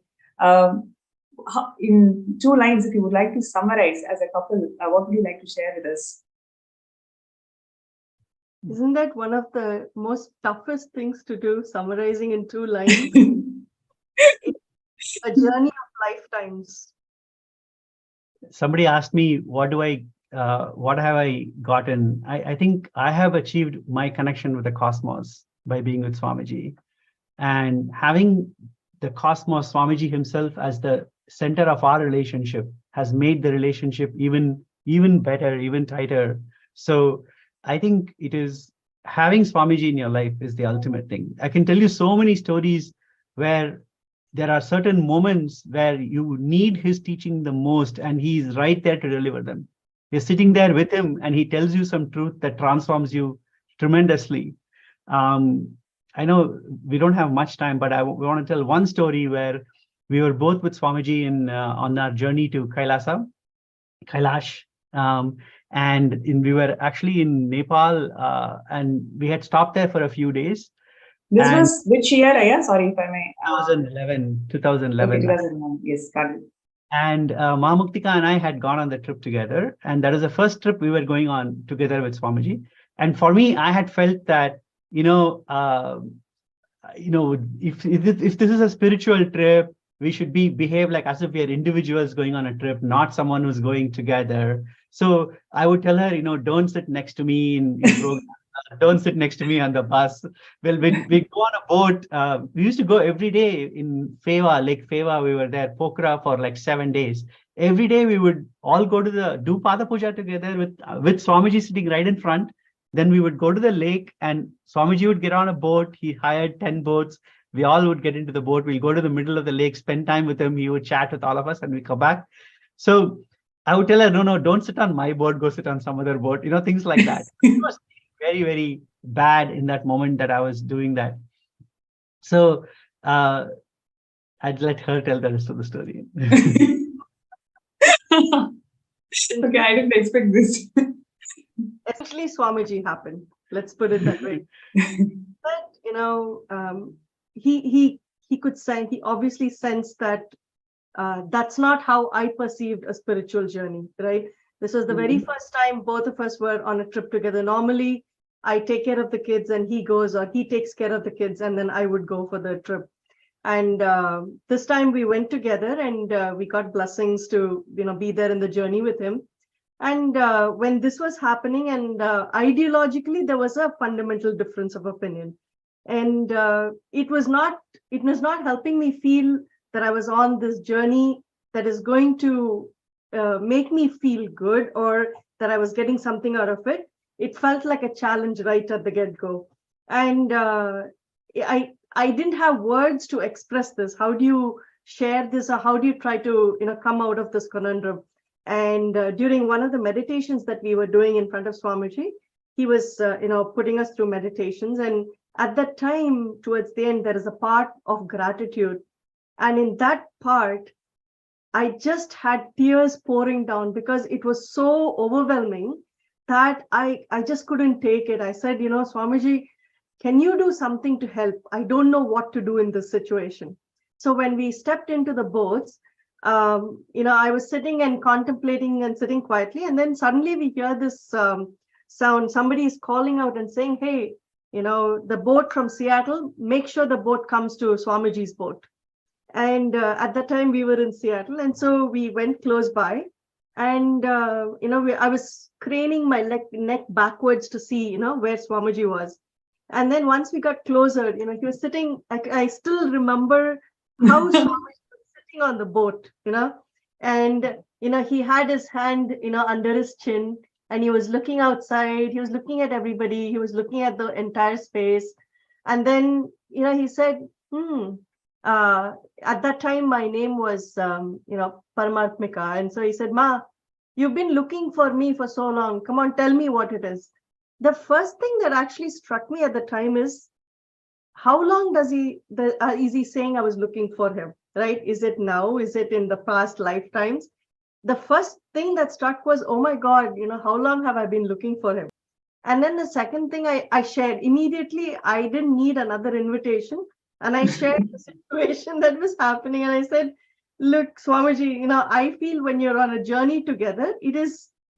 In 2 lines, if you would like to summarize as a couple, what would you like to share with us? Isn't that one of the most toughest things to do, summarizing in 2 lines? It's a journey of lifetimes. Somebody asked me, what have I gotten? I think I have achieved my connection with the cosmos by being with Swamiji, and having the cosmos, Swamiji himself, as the center of our relationship has made the relationship even better, even tighter. So I think it is having Swamiji in your life is the ultimate thing. I can tell you so many stories where there are certain moments where you need his teaching the most, and he is right there to deliver them. You're sitting there with him and he tells you some truth that transforms you tremendously. I know we don't have much time, but we want to tell one story where we were both with Swamiji on our journey to Kailash. We were actually in Nepal, and we had stopped there for a few days. This was which year, Aya? Sorry if I may. 2011. Okay, 2011. Yes, got it. And Mahamuktika and I had gone on the trip together. And that is the first trip we were going on together with Swamiji. And for me, I had felt that, if this is a spiritual trip, we should behave like as if we are individuals going on a trip, not someone who's going together. So I would tell her, don't sit next to me in program. Don't sit next to me on the bus. Well, when we go on a boat, we used to go every day in Lake Feva. We were there, Pokhara, for like 7 days. Every day we would all go to do Pada Puja together with Swamiji sitting right in front. Then we would go to the lake and Swamiji would get on a boat. He hired 10 boats. We all would get into the boat. We'll go to the middle of the lake, spend time with him. He would chat with all of us and we come back. So I would tell her, no, don't sit on my boat. Go sit on some other boat. Things like that. It was very, very bad in that moment that I was doing that. So I'd let her tell the rest of the story. Okay, I didn't expect this. Essentially, Swamiji happened. Let's put it that way. But he could say, he obviously sensed that that's not how I perceived a spiritual journey, right? This was the very first time both of us were on a trip together. Normally, I take care of the kids and he goes, or he takes care of the kids and then I would go for the trip. And this time we went together and we got blessings to, be there in the journey with him. And when this was happening and ideologically, there was a fundamental difference of opinion. And it was not helping me feel that I was on this journey that is going to make me feel good or that I was getting something out of it. It felt like a challenge right at the get-go. And I didn't have words to express this. How do you share this, or how do you try to come out of this conundrum? And during one of the meditations that we were doing in front of Swamiji, he was putting us through meditations. And at that time, towards the end, there is a part of gratitude. And in that part, I just had tears pouring down because it was so overwhelming that I just couldn't take it. I said, Swamiji, can you do something to help? I don't know what to do in this situation. So when we stepped into the boats, I was sitting and contemplating and sitting quietly. And then suddenly we hear this sound. Somebody is calling out and saying, hey, the boat from Seattle, make sure the boat comes to Swamiji's boat. And at that time we were in Seattle. And so we went close by and, I was craning my neck backwards to see, where Swamiji was. And then once we got closer, he was sitting, I still remember how Swamiji was sitting on the boat, and, he had his hand, under his chin and he was looking outside. He was looking at everybody. He was looking at the entire space. And then, he said, at that time, my name was, Paramatmika. And so he said, Ma, you've been looking for me for so long. Come on, tell me what it is. The first thing that actually struck me at the time is, how long is he saying I was looking for him, right? Is it now? Is it in the past lifetimes? The first thing that struck was, oh my God, how long have I been looking for him? And then the second thing I shared immediately, I didn't need another invitation. And I shared the situation that was happening. And I said, look, Swamiji, I feel when you're on a journey together,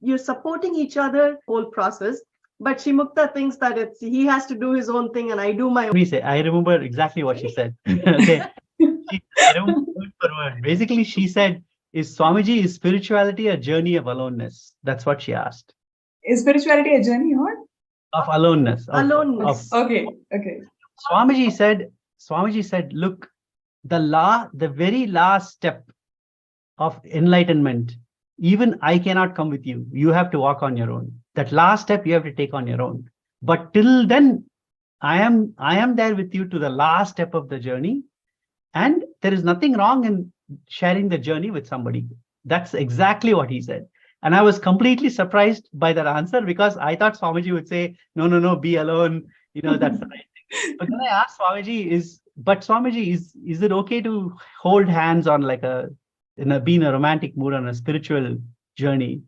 you're supporting each other whole process. But Shimukta thinks that he has to do his own thing and I do my own. I remember exactly what she said. Okay. I remember word for word. Basically, she said, is spirituality a journey of aloneness? That's what she asked. Is spirituality a journey or? Of aloneness. Okay. Swamiji said, look, the very last step of enlightenment, even I cannot come with you. You have to walk on your own. That last step you have to take on your own. But till then, I am there with you to the last step of the journey. And there is nothing wrong in sharing the journey with somebody. That's exactly what he said. And I was completely surprised by that answer, because I thought Swamiji would say, no, no, no, be alone. That's the right thing. But then I asked Swamiji, is it okay to hold hands on be in a romantic mood on a spiritual journey?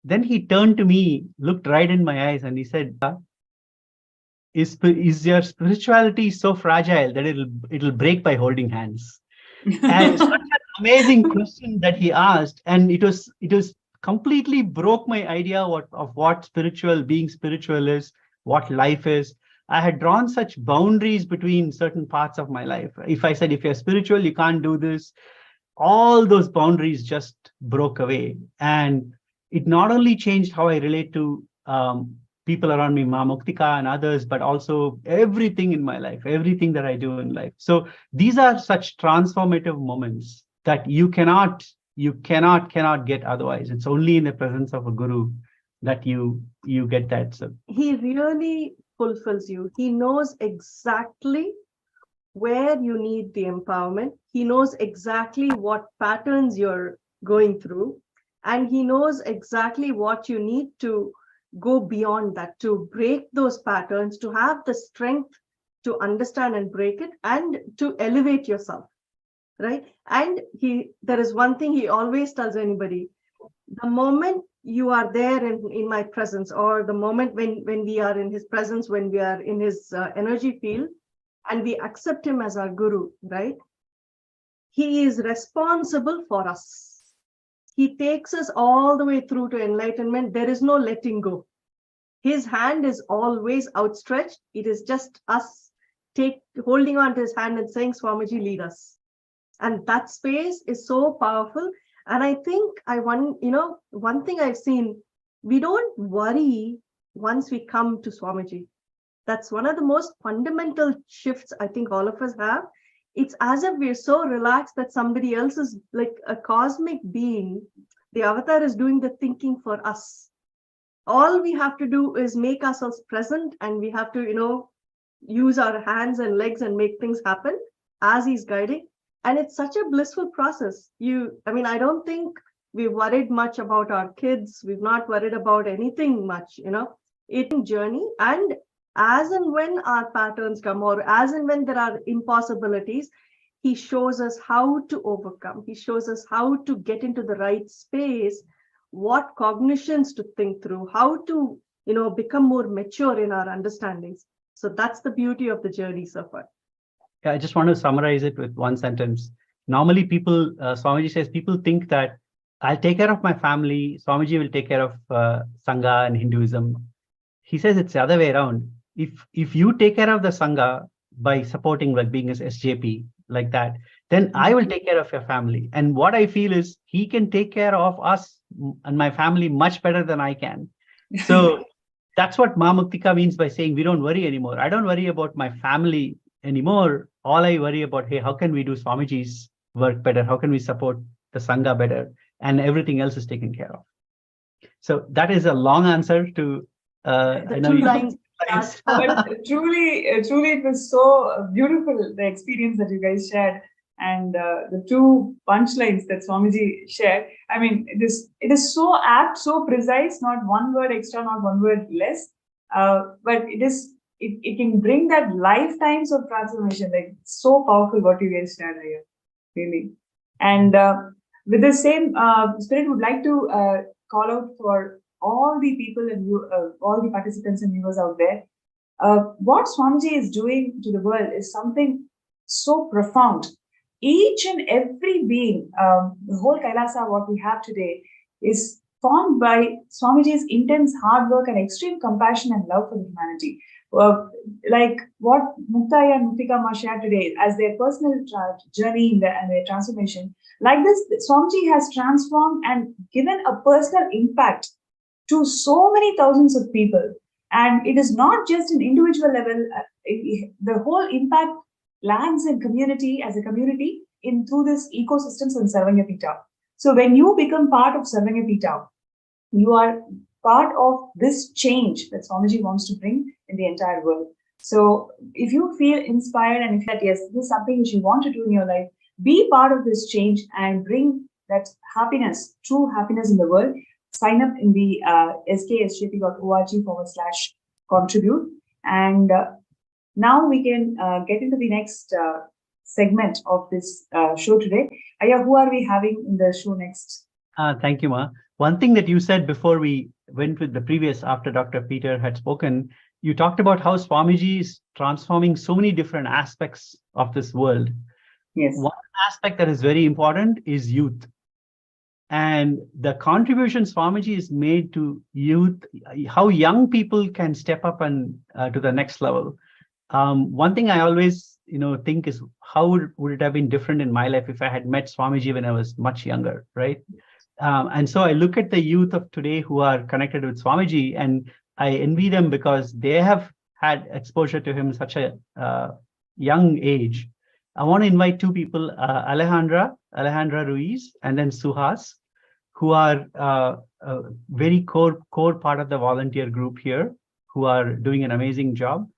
Then he turned to me, looked right in my eyes, and he said, is your spirituality so fragile that it'll break by holding hands? And such an amazing question that he asked, and it was completely broke my idea of what being spiritual is, what life is. I had drawn such boundaries between certain parts of my life. If I said, if you're spiritual, you can't do this, all those boundaries just broke away. And it not only changed how I relate to people around me, Ma Muktika and others, but also everything in my life, everything that I do in life. So these are such transformative moments that you cannot get otherwise. It's only in the presence of a guru that you get that. So he really fulfills you. He knows exactly where you need the empowerment. He knows exactly what patterns you're going through, and he knows exactly what you need to go beyond that, to break those patterns, to have the strength to understand and break it, and to elevate yourself, right? And there is one thing he always tells anybody: the moment you are there in my presence, or the moment when we are in his presence, when we are in his energy field, and we accept him as our guru, right? He is responsible for us. He takes us all the way through to enlightenment. There is no letting go. His hand is always outstretched. It is just us holding on to his hand and saying, Swamiji, lead us. And that space is so powerful. And I think one thing I've seen, we don't worry once we come to Swamiji. That's one of the most fundamental shifts I think all of us have. It's as if we're so relaxed that somebody else is like a cosmic being. The avatar is doing the thinking for us. All we have to do is make ourselves present, and we have to, use our hands and legs and make things happen as he's guiding. And it's such a blissful process. I don't think we've worried much about our kids. We've not worried about anything much, It's a journey. And as and when our patterns come, or as and when there are impossibilities, he shows us how to overcome. He shows us how to get into the right space, what cognitions to think through, how to, become more mature in our understandings. So that's the beauty of the journey so far. Yeah, I just want to summarize it with one sentence. Normally Swamiji says, people think that I'll take care of my family, Swamiji will take care of Sangha and Hinduism. He says it's the other way around. If you take care of the Sangha by supporting, like being as SJP, like that, then I will take care of your family. And what I feel is he can take care of us and my family much better than I can. So that's what Ma Muktika means by saying we don't worry anymore. I don't worry about my family anymore. All I worry about, hey, how can we do Swamiji's work better? How can we support the Sangha better? And everything else is taken care of. So that is a long answer to the two lines. But truly, it was so beautiful, the experience that you guys shared, and the two punchlines that Swamiji shared. I mean, it is so apt, so precise, not one word extra, not one word less, but it can bring that lifetimes of transformation. Like, so powerful what you guys shared here, really. And with the same spirit, would like to call out for all the people and all the participants and viewers out there. What Swamiji is doing to the world is something so profound. Each and every being, the whole Kailasa, what we have today, is formed by Swamiji's intense hard work and extreme compassion and love for humanity. Like what Muktaya and Muktika Ma shared today as their personal journey and their transformation. Like this, Swamiji has transformed and given a personal impact to so many thousands of people. And it is not just an individual level, the whole impact lands in community, as a community, through this ecosystems in Sarvanyapita. So when you become part of Sarvanyapita, you are part of this change that Swamiji wants to bring in the entire world. So if you feel inspired and if that, yes, this is something which you want to do in your life, be part of this change and bring that happiness, true happiness in the world, sign up in the sksjp.org/contribute. And now we can get into the next segment of this show today. Aya, who are we having in the show next? Thank you, Ma. One thing that you said before we went with the previous, after Dr. Peter had spoken, you talked about how Swamiji is transforming so many different aspects of this world. Yes. One aspect that is very important is youth. And the contribution Swamiji has made to youth, how young people can step up and to the next level. One thing I always think is how would it have been different in my life if I had met Swamiji when I was much younger, right? And so I look at the youth of today who are connected with Swamiji, and I envy them because they have had exposure to him such a young age. I want to invite two people, Alejandra Ruiz, and then Suhas, who are a very core part of the volunteer group here, who are doing an amazing job.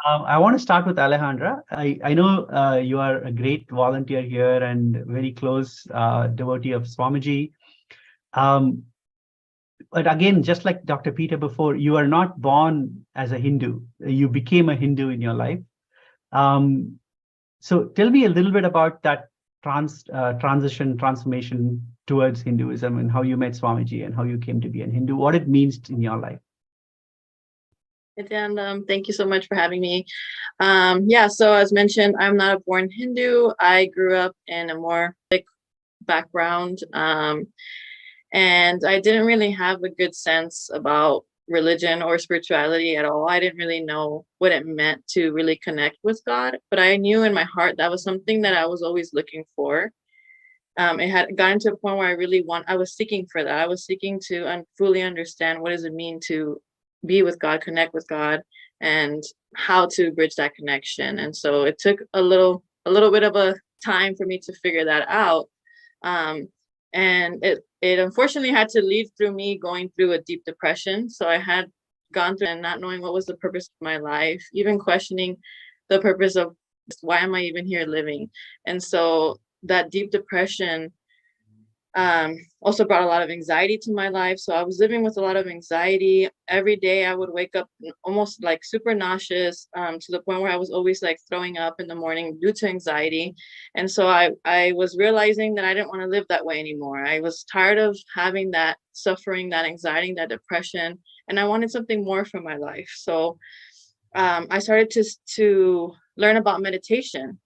I want to start with Alejandra. I know you are a great volunteer here and very close devotee of Swamiji. But again, just like Dr. Peter before, you are not born as a Hindu. You became a Hindu in your life. So tell me a little bit about that transformation towards Hinduism and how you met Swamiji and how you came to be a Hindu, what it means in your life. And thank you so much for having me. So as mentioned, I'm not a born Hindu. I grew up in a more Sikh background, and I didn't really have a good sense about religion or spirituality at all. I didn't really know what it meant to really connect with God, but I knew in my heart that was something that I was always looking for. It had gotten to a point where I was seeking for that. I was seeking to fully understand what does it mean to be with God, connect with God, and how to bridge that connection. And so it took a little bit of a time for me to figure that out. And it unfortunately had to lead through me going through a deep depression. So I had gone through and not knowing what was the purpose of my life, even questioning the purpose of why am I even here living? And so that deep depression also brought a lot of anxiety to my life. So I was living with a lot of anxiety. Every day I would wake up almost like super nauseous, to the point where I was always like throwing up in the morning due to anxiety. And so I was realizing that I didn't want to live that way anymore. I was tired of having that suffering, that anxiety, that depression, and I wanted something more from my life. So I started to learn about meditation.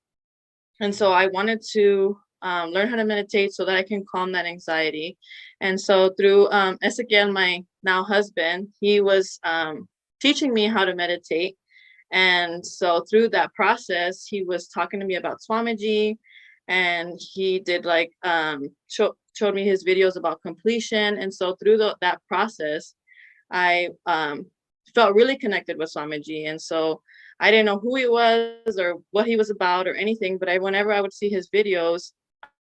And so I wanted to learn how to meditate so that I can calm that anxiety. And so through Ezekiel, my now husband, he was teaching me how to meditate. And so through that process, he was talking to me about Swamiji, and he did showed me his videos about completion. And so through that process, I felt really connected with Swamiji. And so I didn't know who he was or what he was about or anything, but whenever I would see his videos,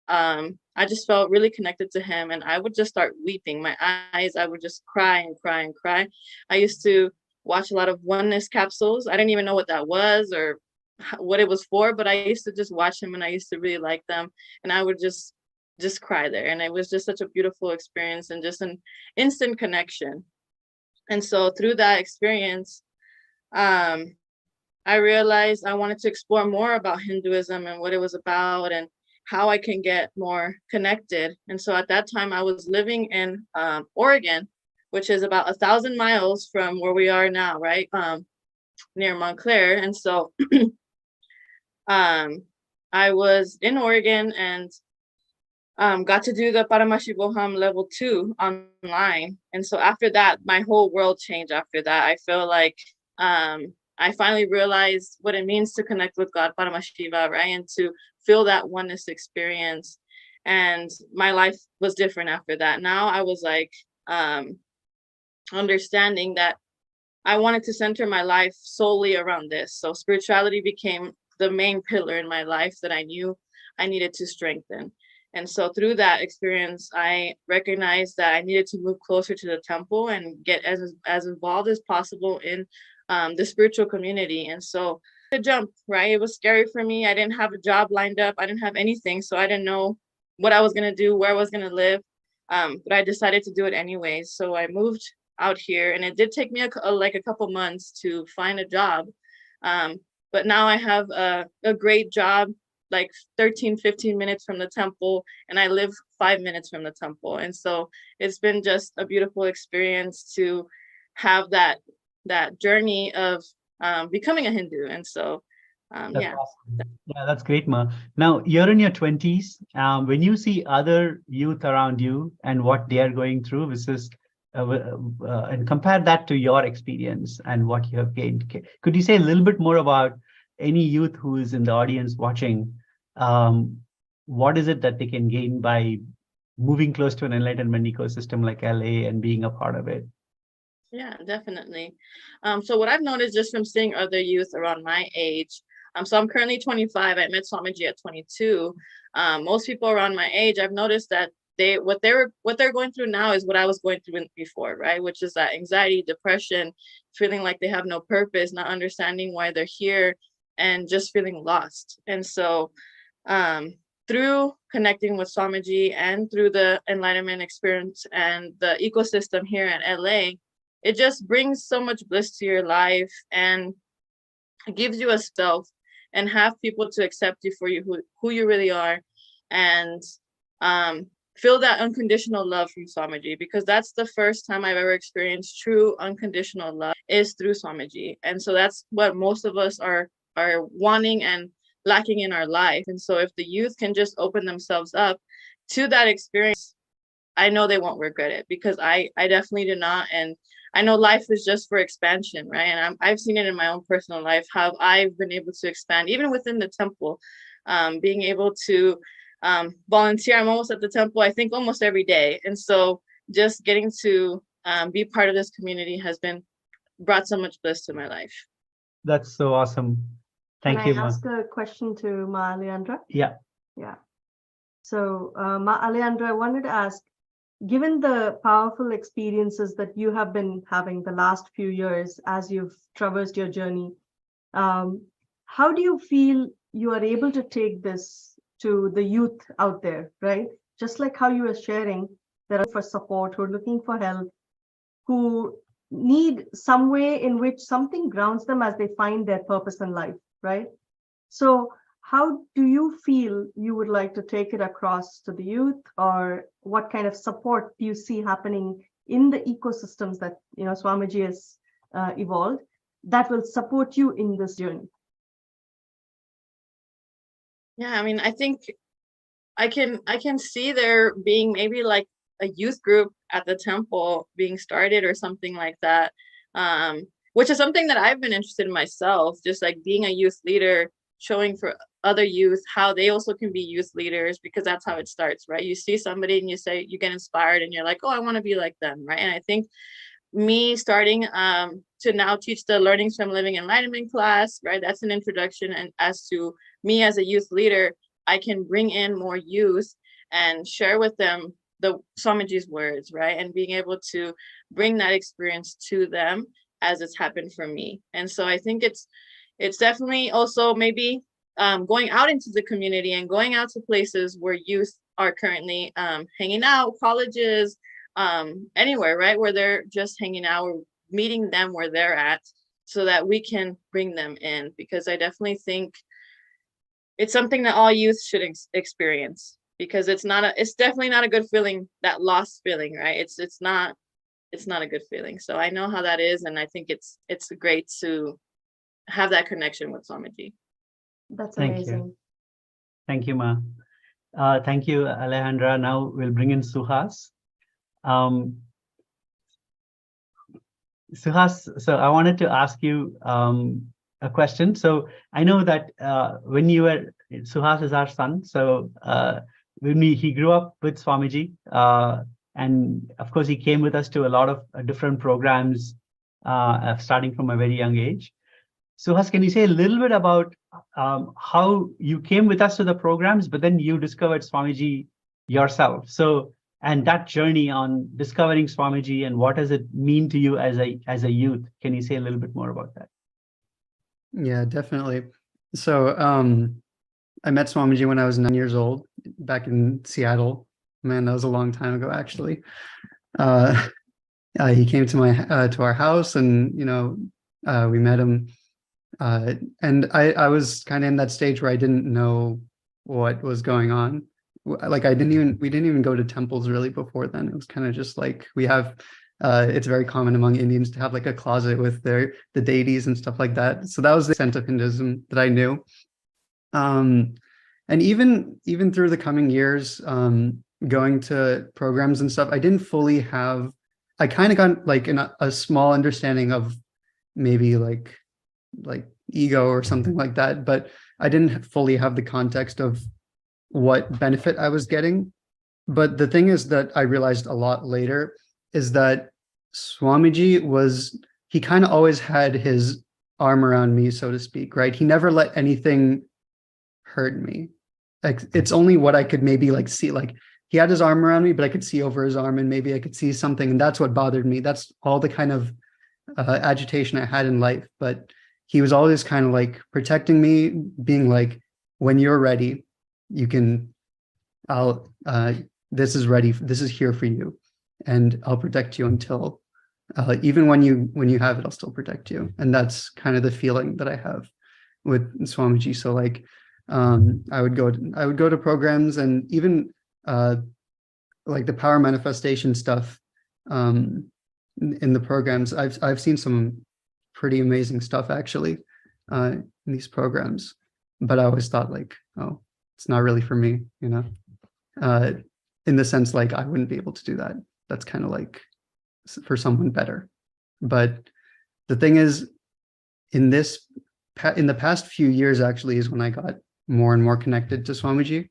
I just felt really connected to him, and I would just start weeping. My eyes, I would just cry and cry and cry. I used to watch a lot of oneness capsules. I didn't even know what that was or what it was for, but I used to just watch him, and I used to really like them, and I would just cry there. And it was just such a beautiful experience and just an instant connection. And so through that experience, I realized I wanted to explore more about Hinduism and what it was about and how I can get more connected. And so at that time I was living in Oregon, which is about 1,000 miles from where we are now, right? Near Montclair. And so I was in Oregon and got to do the Paramashivam level 2 online. And so after that, my whole world changed after that. I feel like I finally realized what it means to connect with God, Paramashiva, right? And to feel that oneness experience. And my life was different after that. Now I was like understanding that I wanted to center my life solely around this. So spirituality became the main pillar in my life that I knew I needed to strengthen. And so through that experience, I recognized that I needed to move closer to the temple and get as involved as possible in the spiritual community. And so the jump, right? It was scary for me. I didn't have a job lined up. I didn't have anything. So I didn't know what I was going to do, where I was going to live. But I decided to do it anyways. So I moved out here, and it did take me like a couple months to find a job. But now I have a great job, like 13-15 minutes from the temple, and I live 5 minutes from the temple. And so it's been just a beautiful experience to have that journey of becoming a Hindu. And so That's awesome. Yeah, that's great, Ma. Now, you're in your 20s. When you see other youth around you and what they are going through, and compare that to your experience and what you have gained, could you say a little bit more about any youth who is in the audience watching? What is it that they can gain by moving close to an enlightenment ecosystem like LA and being a part of it? Yeah, definitely. So what I've noticed just from seeing other youth around my age, so I'm currently 25. I met Swamiji at 22. Most people around my age, I've noticed that what they're going through now is what I was going through before, right? Which is that anxiety, depression, feeling like they have no purpose, not understanding why they're here, and just feeling lost. And so through connecting with Swamiji and through the enlightenment experience and the ecosystem here at LA, it just brings so much bliss to your life, and it gives you a self, and have people to accept you for who you really are, and feel that unconditional love from Swamiji, because that's the first time I've ever experienced true unconditional love is through Swamiji. And so that's what most of us are wanting and lacking in our life. And so if the youth can just open themselves up to that experience, I know they won't regret it, because I definitely did not. And I know life is just for expansion, right? And I've seen it in my own personal life, how I've been able to expand, even within the temple, being able to volunteer. I'm almost at the temple, I think, almost every day. And so just getting to be part of this community has brought so much bliss to my life. That's so awesome. Thank you, Can I Ma. ask a question to Ma Alejandra? Yeah. Yeah. So, Ma Alejandra, I wanted to ask, given the powerful experiences that you have been having the last few years as you've traversed your journey, how do you feel you are able to take this to the youth out there, right? Just like how you were sharing, they're looking for support, who are looking for help, who need some way in which something grounds them as they find their purpose in life, right? So how do you feel you would like to take it across to the youth, or what kind of support do you see happening in the ecosystems that Swamiji has evolved that will support you in this journey? Yeah, I mean, I think I can see there being maybe like a youth group at the temple being started or something like that, which is something that I've been interested in myself, just like being a youth leader, showing for other youth how they also can be youth leaders, because that's how it starts, right? You see somebody and you get inspired and you're like, oh, I want to be like them, right? And I think me starting to now teach the Learnings from Living Enlightenment class, right? That's an introduction. And as to me as a youth leader, I can bring in more youth and share with them the Swamiji's words, right? And being able to bring that experience to them as it's happened for me. And so I think it's definitely also maybe going out into the community and going out to places where youth are currently hanging out, colleges, anywhere, right? Where they're just hanging out, or meeting them where they're at, so that we can bring them in, because I definitely think it's something that all youth should experience, because it's definitely not a good feeling, that lost feeling, right? It's not a good feeling. So I know how that is, and I think it's great to have that connection with Swamiji. That's amazing. Thank you, Ma. Thank you, Alejandra. Now we'll bring in Suhas. Suhas, so I wanted to ask you a question. So I know that when you were, Suhas is our son. So when he grew up with Swamiji, and of course he came with us to a lot of different programs, starting from a very young age. Suhas, can you say a little bit about how you came with us to the programs, but then you discovered Swamiji yourself? So, and that journey on discovering Swamiji, and what does it mean to you as a youth? Can you say a little bit more about that? Yeah, definitely. So I met Swamiji when I was 9 years old, back in Seattle. Man, that was a long time ago, actually. He came to our house, and we met him. And I was kind of in that stage where I didn't know what was going on. Like we didn't even go to temples really before then. It was kind of just like we have. It's very common among Indians to have like a closet with the deities and stuff like that. So that was the extent of Hinduism that I knew. And even through the coming years, going to programs and stuff, I didn't fully have. I kind of got like a small understanding of maybe like ego or something like that, but I didn't fully have the context of what benefit I was getting. But the thing is that I realized a lot later is that Swamiji he kind of always had his arm around me, so to speak, right? He never let anything hurt me. Like it's only what I could maybe like see, like he had his arm around me, but I could see over his arm and maybe I could see something. And that's what bothered me. That's all the kind of agitation I had in life. But he was always kind of like protecting me, being like, when you're ready, this is ready. This is here for you. And I'll protect you until, even when you have it, I'll still protect you. And that's kind of the feeling that I have with Swamiji. So like, I would go to programs, and even like the power manifestation stuff in the programs. I've seen some pretty amazing stuff actually in these programs, but I always thought like, oh, it's not really for me, in the sense like I wouldn't be able to do that. That's kind of like for someone better. But the thing is, in the past few years actually is when I got more and more connected to Swamiji,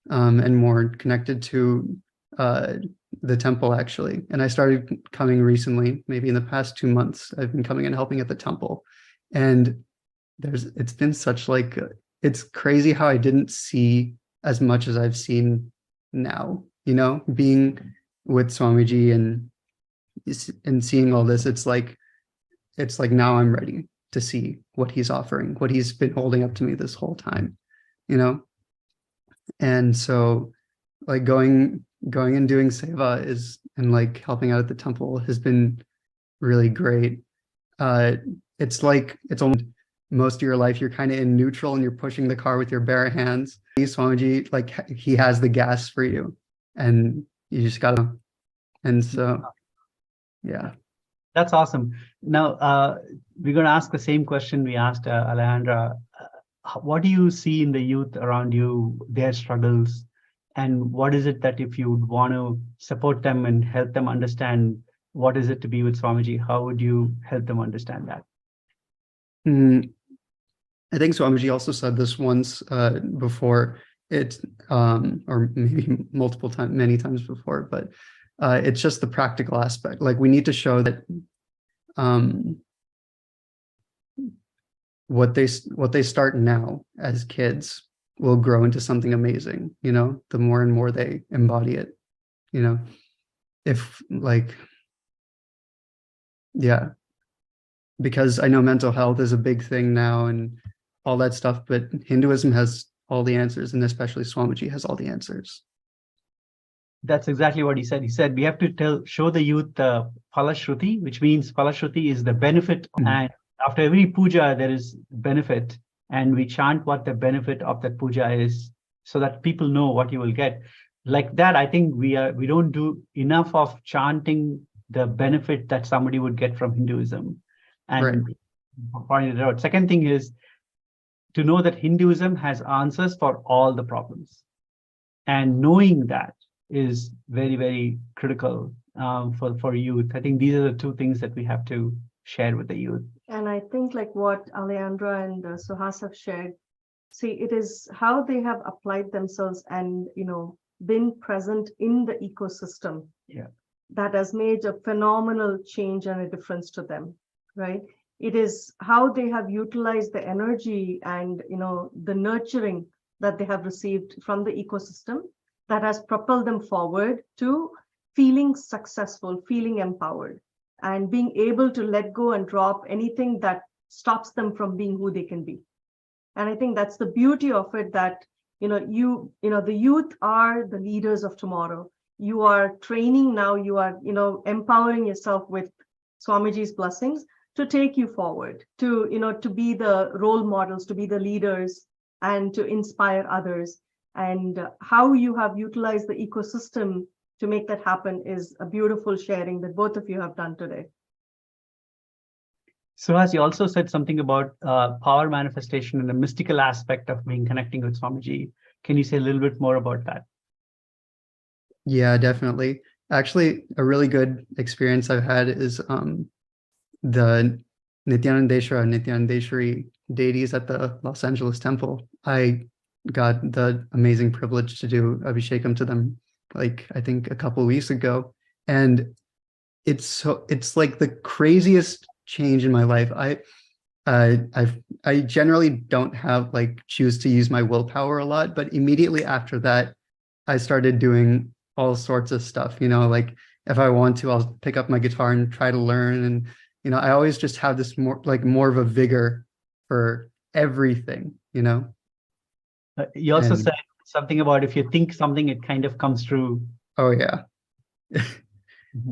and more connected to the temple actually. And I started coming recently, maybe in the past 2 months, I've been coming and helping at the temple. And it's been such like, it's crazy how I didn't see as much as I've seen now, being with Swamiji and seeing all this. It's like now I'm ready to see what he's offering, what he's been holding up to me this whole time, And so like going and doing seva and like helping out at the temple has been really great. It's like it's almost most of your life you're kind of in neutral and you're pushing the car with your bare hands. Swamiji, like he has the gas for you, and you just gotta. And so, yeah, that's awesome. Now we're going to ask the same question we asked Alejandra. What do you see in the youth around you, their struggles, and what is it that if you would want to support them and help them understand what is it to be with Swamiji, how would you help them understand that? I think Swamiji also said this once before, or maybe many times before, but it's just the practical aspect. Like we need to show that what they start now as kids will grow into something amazing, the more and more they embody it, if like, yeah, because I know mental health is a big thing now and all that stuff, but Hinduism has all the answers, and especially Swamiji has all the answers. That's exactly what he said. He said we have to show the youth the Phalashruti, which means Phalashruti is the benefit. And after every puja, there is benefit, and we chant what the benefit of that puja is, so that people know what you will get. Like that, I think we don't do enough of chanting the benefit that somebody would get from Hinduism, and pointing it out. Second thing is to know that Hinduism has answers for all the problems, and knowing that is very, very critical for youth. I think these are the two things that we have to share with the youth. And I think like what Alejandra and Suhas have shared, see, it is how they have applied themselves and, been present in the ecosystem. Yeah. That has made a phenomenal change and a difference to them, right? It is how they have utilized the energy and, the nurturing that they have received from the ecosystem that has propelled them forward to feeling successful, feeling empowered, and being able to let go and drop anything that stops them from being who they can be. And I think that's the beauty of it, that, the youth are the leaders of tomorrow. You are training now, you are, empowering yourself with Swamiji's blessings to take you forward, to be the role models, to be the leaders, and to inspire others. And how you have utilized the ecosystem to make that happen is a beautiful sharing that both of you have done today. Suhas, you also said something about power manifestation and the mystical aspect of being connecting with Swamiji. Can you say a little bit more about that? Yeah, definitely. Actually, a really good experience I've had is the Nithyanandeshwara, Nithyanandeshwari deities at the Los Angeles temple. I got the amazing privilege to do Abhishekam to them, like I think a couple of weeks ago. And it's like the craziest change in my life. I generally don't have choose to use my willpower a lot, but immediately after that, I started doing all sorts of stuff, like if I want to, I'll pick up my guitar and try to learn. And, I always just have this more of a vigor for everything, You also And- said something about if you think something, it kind of comes true. Oh yeah.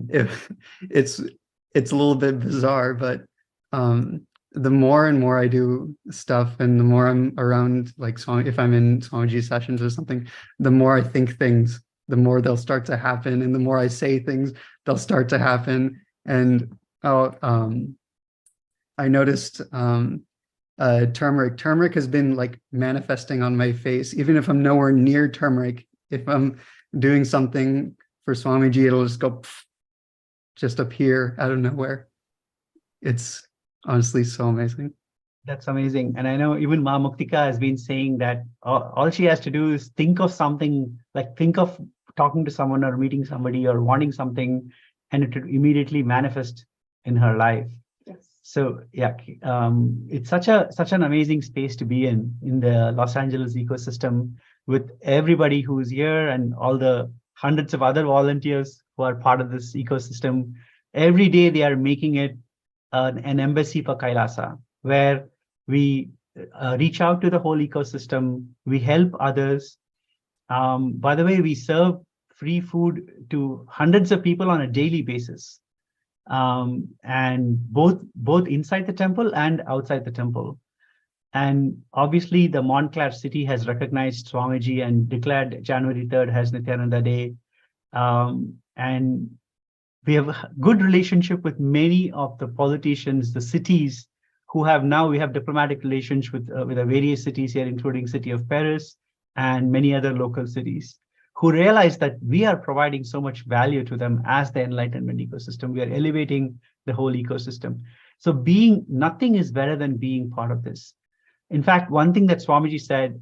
It's a little bit bizarre, but the more and more I do stuff, and the more I'm around if I'm in Swamiji sessions or something, the more I think things, the more they'll start to happen, and the more I say things, they'll start to happen. And I noticed turmeric has been manifesting on my face, even if I'm nowhere near turmeric. If I'm doing something for Swamiji, it'll just go just appear out of nowhere. It's honestly so amazing. That's amazing. And I know even Ma Muktika has been saying that all she has to do is think of something, think of talking to someone or meeting somebody or wanting something, and it would immediately manifest in her life. Yes. So yeah, it's such an amazing space to be in the Los Angeles ecosystem, with everybody who's here and all the hundreds of other volunteers who are part of this ecosystem. Every day they are making it an embassy for Kailasa, where we reach out to the whole ecosystem, we help others. By the way, we serve free food to hundreds of people on a daily basis, and both inside the temple and outside the temple. And obviously, the Montclair city has recognized Swamiji and declared January 3rd as Nithyananda Day. And we have a good relationship with many of the politicians, the cities we have diplomatic relations with the various cities here, including city of Paris and many other local cities, who realize that we are providing so much value to them as the enlightenment ecosystem. We are elevating the whole ecosystem. So nothing is better than being part of this. In fact, one thing that Swamiji said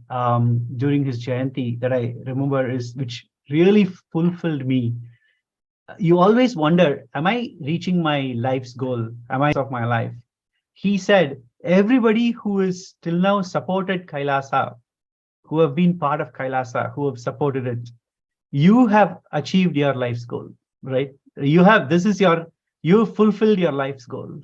during his Jayanti that I remember which really fulfilled me. You always wonder, am I reaching my life's goal? Am I of my life? He said, everybody who is till now supported Kailasa, who have been part of Kailasa, who have supported it, you have achieved your life's goal, right? You fulfilled your life's goal.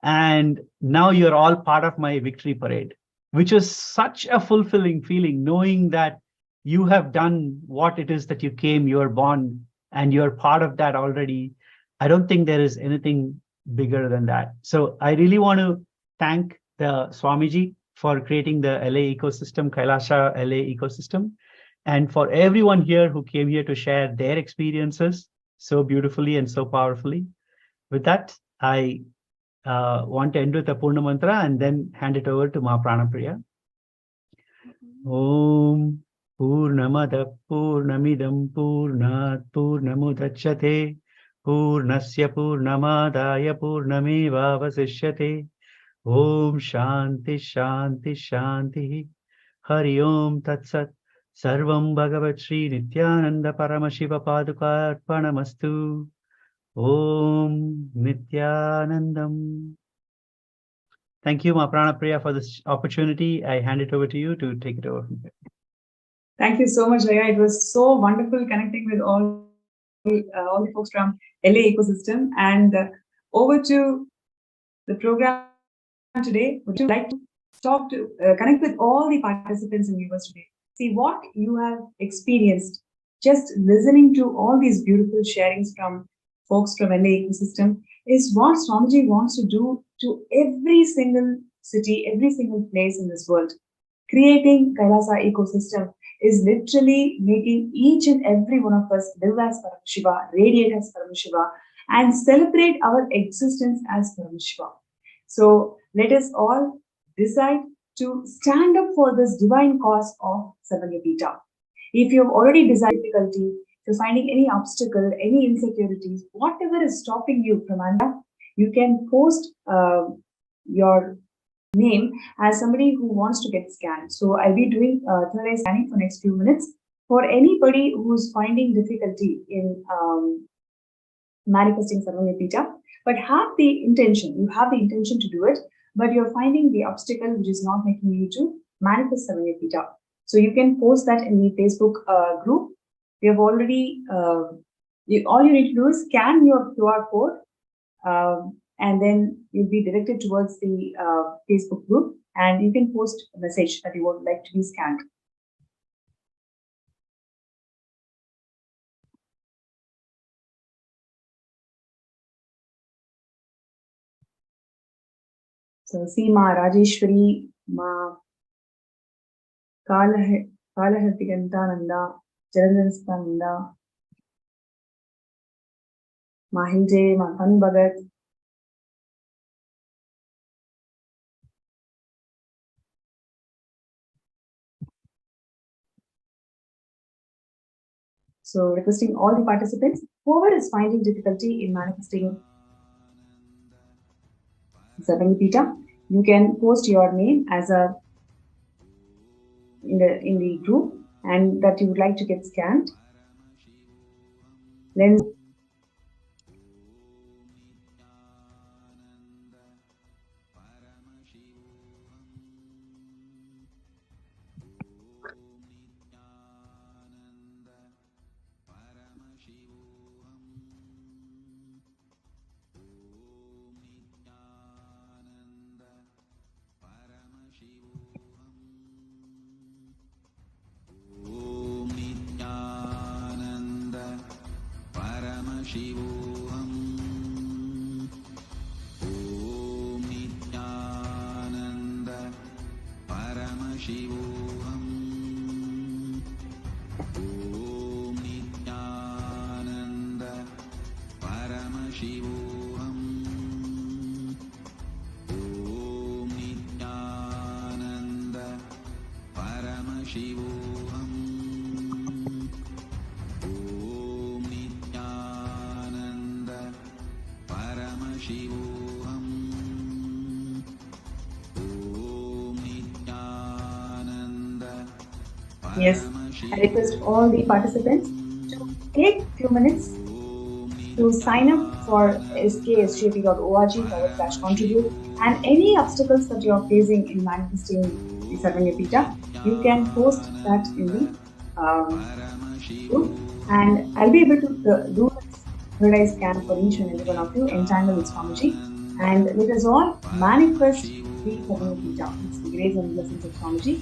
And now you're all part of my victory parade, which is such a fulfilling feeling, knowing that you have done what it is that you are born, and you're part of that already. I don't think there is anything bigger than that. So I really want to thank the Swamiji for creating the LA ecosystem, Kailasa LA ecosystem, and for everyone here who came here to share their experiences so beautifully and so powerfully. With that, I want to end with a Purna Mantra and then hand it over to Ma Pranapriya. Om Purnamada Purnamidam Purnat Purnamudachyate Purnasya Purnamadaya Purnameva Vasishyate. Om Shanti Shanti Shanti. Hari Om Tat Sat. Sarvam Bhagavat Shri Nithyananda Paramashiva Paduka Arpanamastu. Om Nithyanandam. Thank you, Ma Pranapriya, for this opportunity. I hand it over to you to take it over from here. Thank you so much, Raya. It was so wonderful connecting with all the folks from LA ecosystem. And over to the program today. Would you like to talk to, connect with all the participants and viewers today. See what you have experienced just listening to all these beautiful sharings from folks from LA ecosystem is what Swamiji wants to do to every single city, every single place in this world. Creating Kailasa ecosystem is literally making each and every one of us live as Paramashiva, radiate as Paramashiva, and celebrate our existence as Paramashiva. So let us all decide to stand up for this divine cause of Sarvanyapita. If you have already desired difficulty, if you're finding any obstacle, any insecurities, whatever is stopping you from Anda, you can post your name as somebody who wants to get scanned. So I'll be doing third eye scanning for next few minutes. For anybody who's finding difficulty in manifesting Sarvanyapita, but have the intention, you have the intention to do it, but you're finding the obstacle which is not making you to manifest Sarvanyapita. So you can post that in the Facebook group. We have already, all you need to do is scan your QR code and then you'll be directed towards the Facebook group and you can post a message that you would like to be scanned. So see Ma Rajeshwari, Ma Kalahartigantananda, Jalandanstananda, Ma Hinje, Ma Tanu Bhagat. So requesting all the participants, whoever is finding difficulty in manifesting Sarvanyapita, you can post your name as a in the group and that you would like to get scanned. Then yes, I request all the participants to take a few minutes to sign up for sksjp.org/contribute and any obstacles that you are facing in manifesting the Sarvanyapita, you can post that in the group and I'll be able to do a third eye scan for each and every one of you, entangle with Swamiji, and let us all manifest the Sarvanyapita. It's the grace and blessings of Swamiji.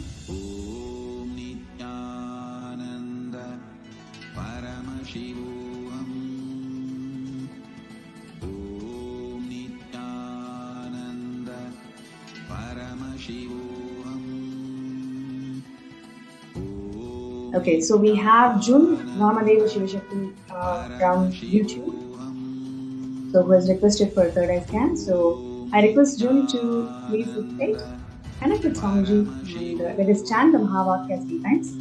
Okay, so we have Jun Ramadeva Shivashakti from YouTube. So who has requested for a third eye scan. So I request Jun to please dictate, connect with Swamiji and let us chant the Mahavakyas 3 times.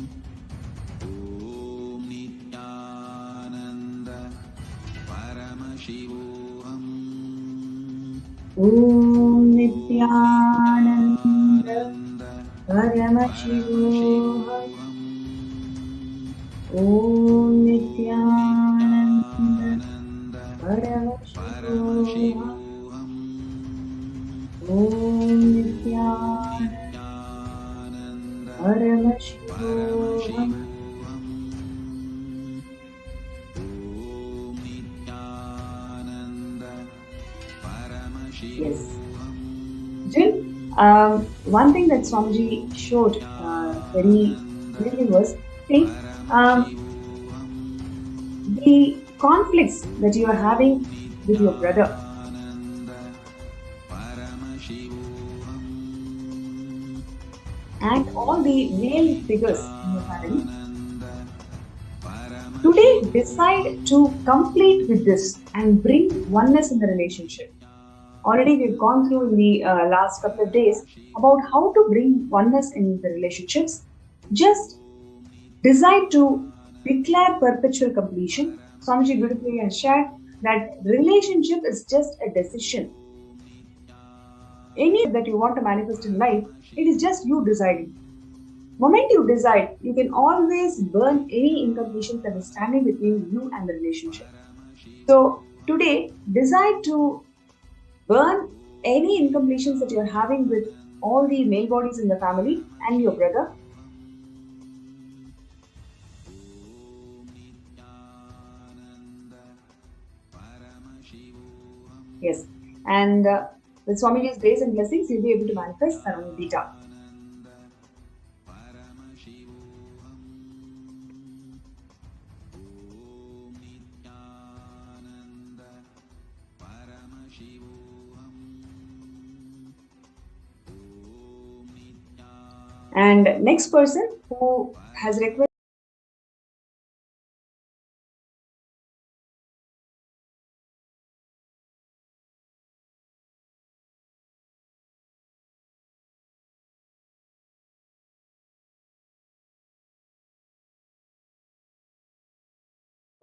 Om Nithyananda Paramashivam. Om Nithyananda Paramashivam. Om Nithyananda Paramashivam. Yes. Jin, One thing that Swamiji showed very clearly was, see, the conflicts that you are having with your brother, and all the male figures in your family, today decide to complete with this and bring oneness in the relationship. Already we've gone through in the last couple of days about how to bring oneness in the relationships. Just decide to declare perpetual completion. Swamiji beautifully has shared that relationship is just a decision. Any that you want to manifest in life, it is just you deciding. Moment you decide, you can always burn any incompletions that is standing between you and the relationship. So today, decide to burn any incompletions that you're having with all the male bodies in the family and your brother. Yes, and with Swamiji's grace and blessings, you'll be able to manifest Sarvam Beta. And next person who has requested.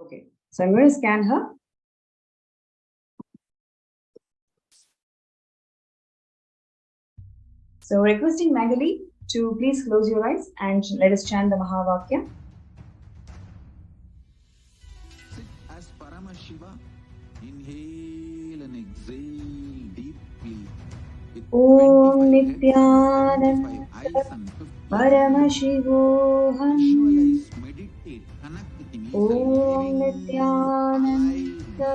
Okay, so I'm going to scan her. So requesting Magali to please close your eyes and let us chant the Mahavakya. As Paramashiva, inhale and exhale deeply. Om Nithyananda Paramashivam. Visualize, meditate, connect with me. Om Nithyananda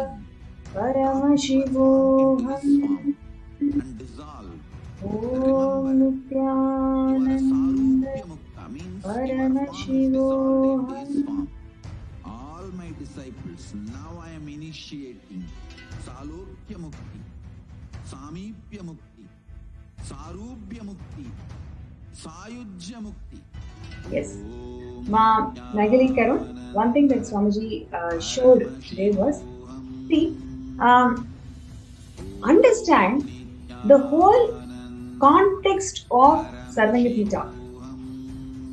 Paramashivam. And dissolve. Om Nithyananda Paramashivam. All my disciples, now I am initiating Salokya Mukti, Samipya Mukti, Sarubhya Mukti, Sayujya Mukti. Yes. Ma Magali Karun, one thing that Swamiji showed today was, see, understand the whole context of Sarvangapita.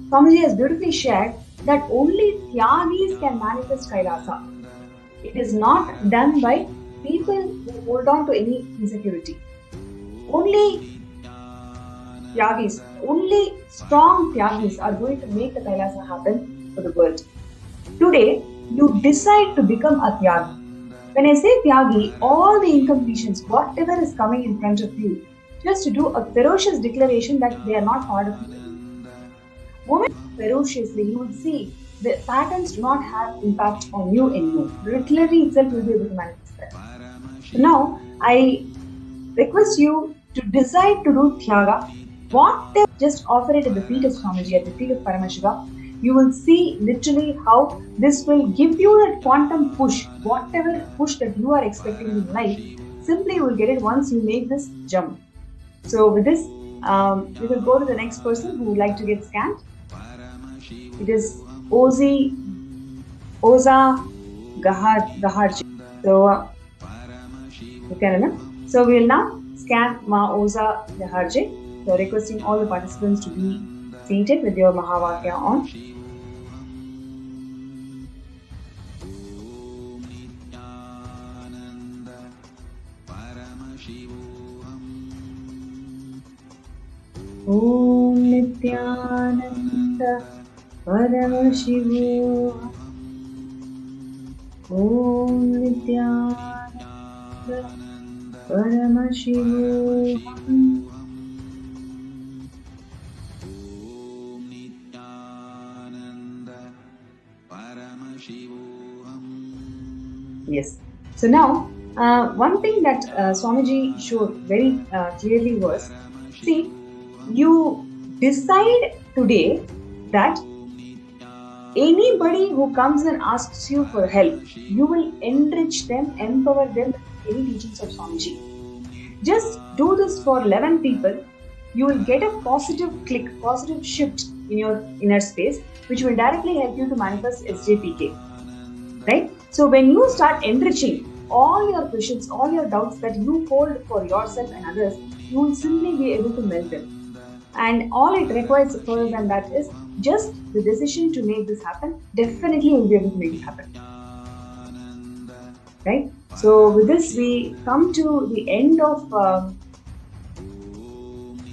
Swamiji has beautifully shared that only Tyagis can manifest Kailasa. It is not done by people who hold on to any insecurity. Only Tyagis, only strong Tyagis are going to make the Kailasa happen for the world. Today, you decide to become a Tyagi. When I say Tyagi, all the incompletions, whatever is coming in front of you, just to do a ferocious declaration that they are not part of you. Moment ferociously, you will see the patterns do not have impact on you anymore. Literally itself will be able to manifest that. So now, I request you to decide to do Tyaga. Whatever, just offer it at the feet of Swamiji, at the feet of Paramashiva. You will see literally how this will give you that quantum push. Whatever push that you are expecting in life, simply you will get it once you make this jump. So with this, we will go to the next person who would like to get scanned. It is Oza Gaharji. So, so we will now scan Ma Oza Gaharji. So requesting all the participants to be seated with your Mahavakya on. Om Nithyananda Paramashivam. Om Nithyananda Paramashivam. Yes. So now, one thing that Swamiji showed very clearly was, see, you decide today that anybody who comes and asks you for help, you will enrich them, empower them with any teachings of Swamiji. Just do this for 11 people. You will get a positive click, positive shift in your inner space, which will directly help you to manifest SJPK. Right? So when you start enriching all your questions, all your doubts that you hold for yourself and others, you will simply be able to melt them. And all it requires further than that is just the decision to make this happen. Definitely you'll be able to make it happen. Right? So with this, we come to the end of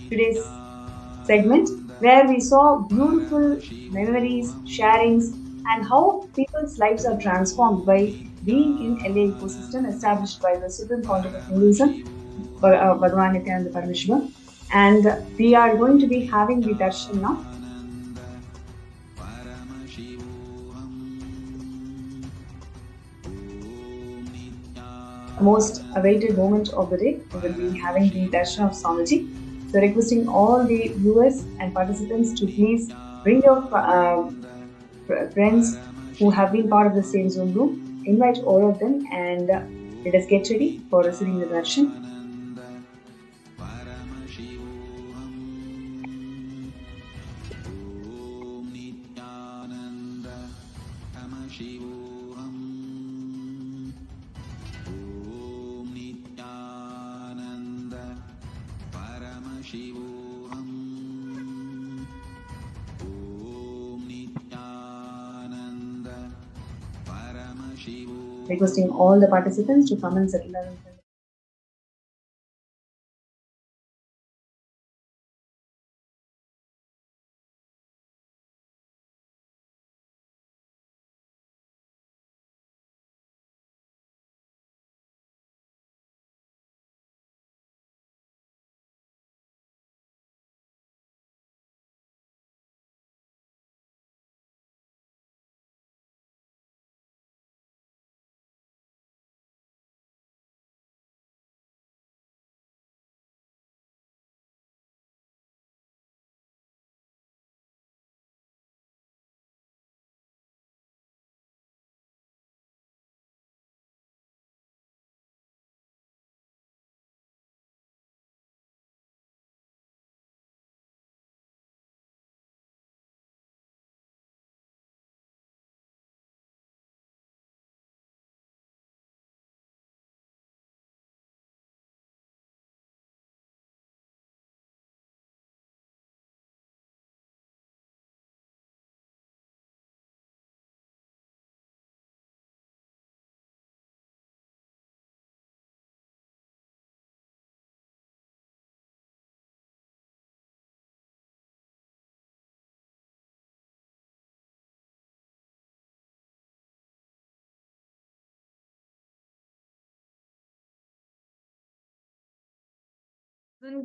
today's segment, where we saw beautiful memories, sharings, and how people's lives are transformed by being in LA ecosystem established by the Supreme Concept of Hinduism, Bhagavan Nithyananda Paramashivam. And we are going to be having the darshan now. Most awaited moment of the day, we will be having the darshan of Swamiji. So requesting all the viewers and participants to please bring your friends who have been part of the same Zoom room, invite all of them, and let us get ready for receiving the darshan. Requesting all the participants to come and settle down.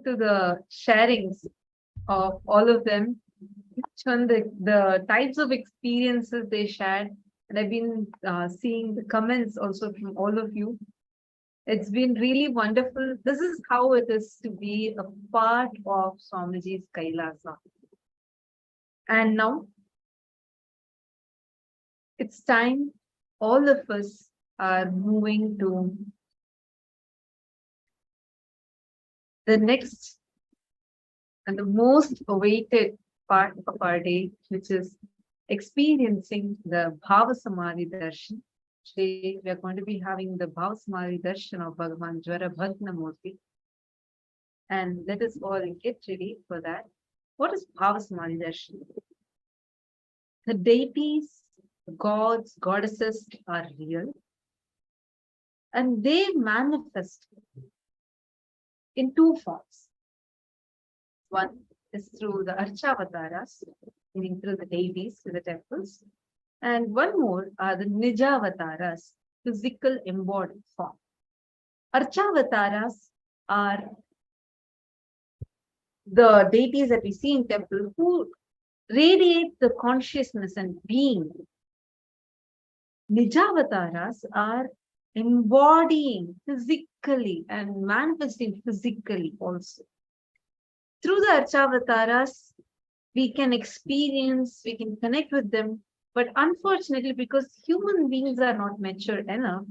To the sharings of all of them, each one the types of experiences they shared, and I've been seeing the comments also from all of you. It's been really wonderful. This is how it is to be a part of Swamiji's Kailasa. And now it's time all of us are moving to the next and the most awaited part of our day, which is experiencing the Bhava Samadhi Darshan. Today, we are going to be having the Bhava Samadhi Darshan of Bhagavan Jwara Bhagnamurti. And let us all get ready for that. What is Bhava Samadhi Darshan? The deities, gods, goddesses are real. And they manifest in two forms. One is through the Archavataras, meaning through the deities in the temples. And one more are the Nijavataras, physical embodied form. Archavataras are the deities that we see in temple who radiate the consciousness and being. Nijavataras are embodying physically and manifesting physically also. through the Archavataras, we can experience, we can connect with them. But unfortunately, because human beings are not mature enough,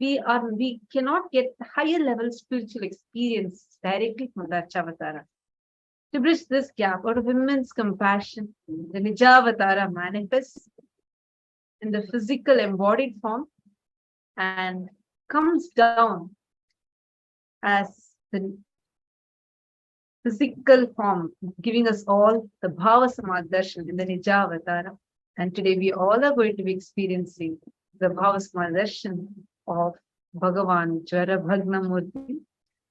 we cannot get higher level spiritual experience directly from the Archavatara. To bridge this gap, out of immense compassion, the Nijavatara manifests in the physical embodied form and comes down as the physical form, giving us all the Bhava Samadhi Darshan in the Nijavatara. And today we all are going to be experiencing the Bhava Samadhi Darshan of Bhagavan Jwara Bhagnamurti.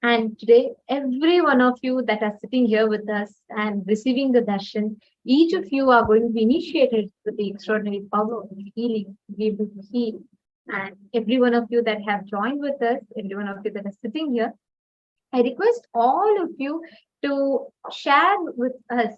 And today, every one of you that are sitting here with us and receiving the darshan, each of you are going to be initiated with the extraordinary power of healing, to be able to heal. And every one of you that have joined with us, every one of you that are sitting here, I request all of you to share with us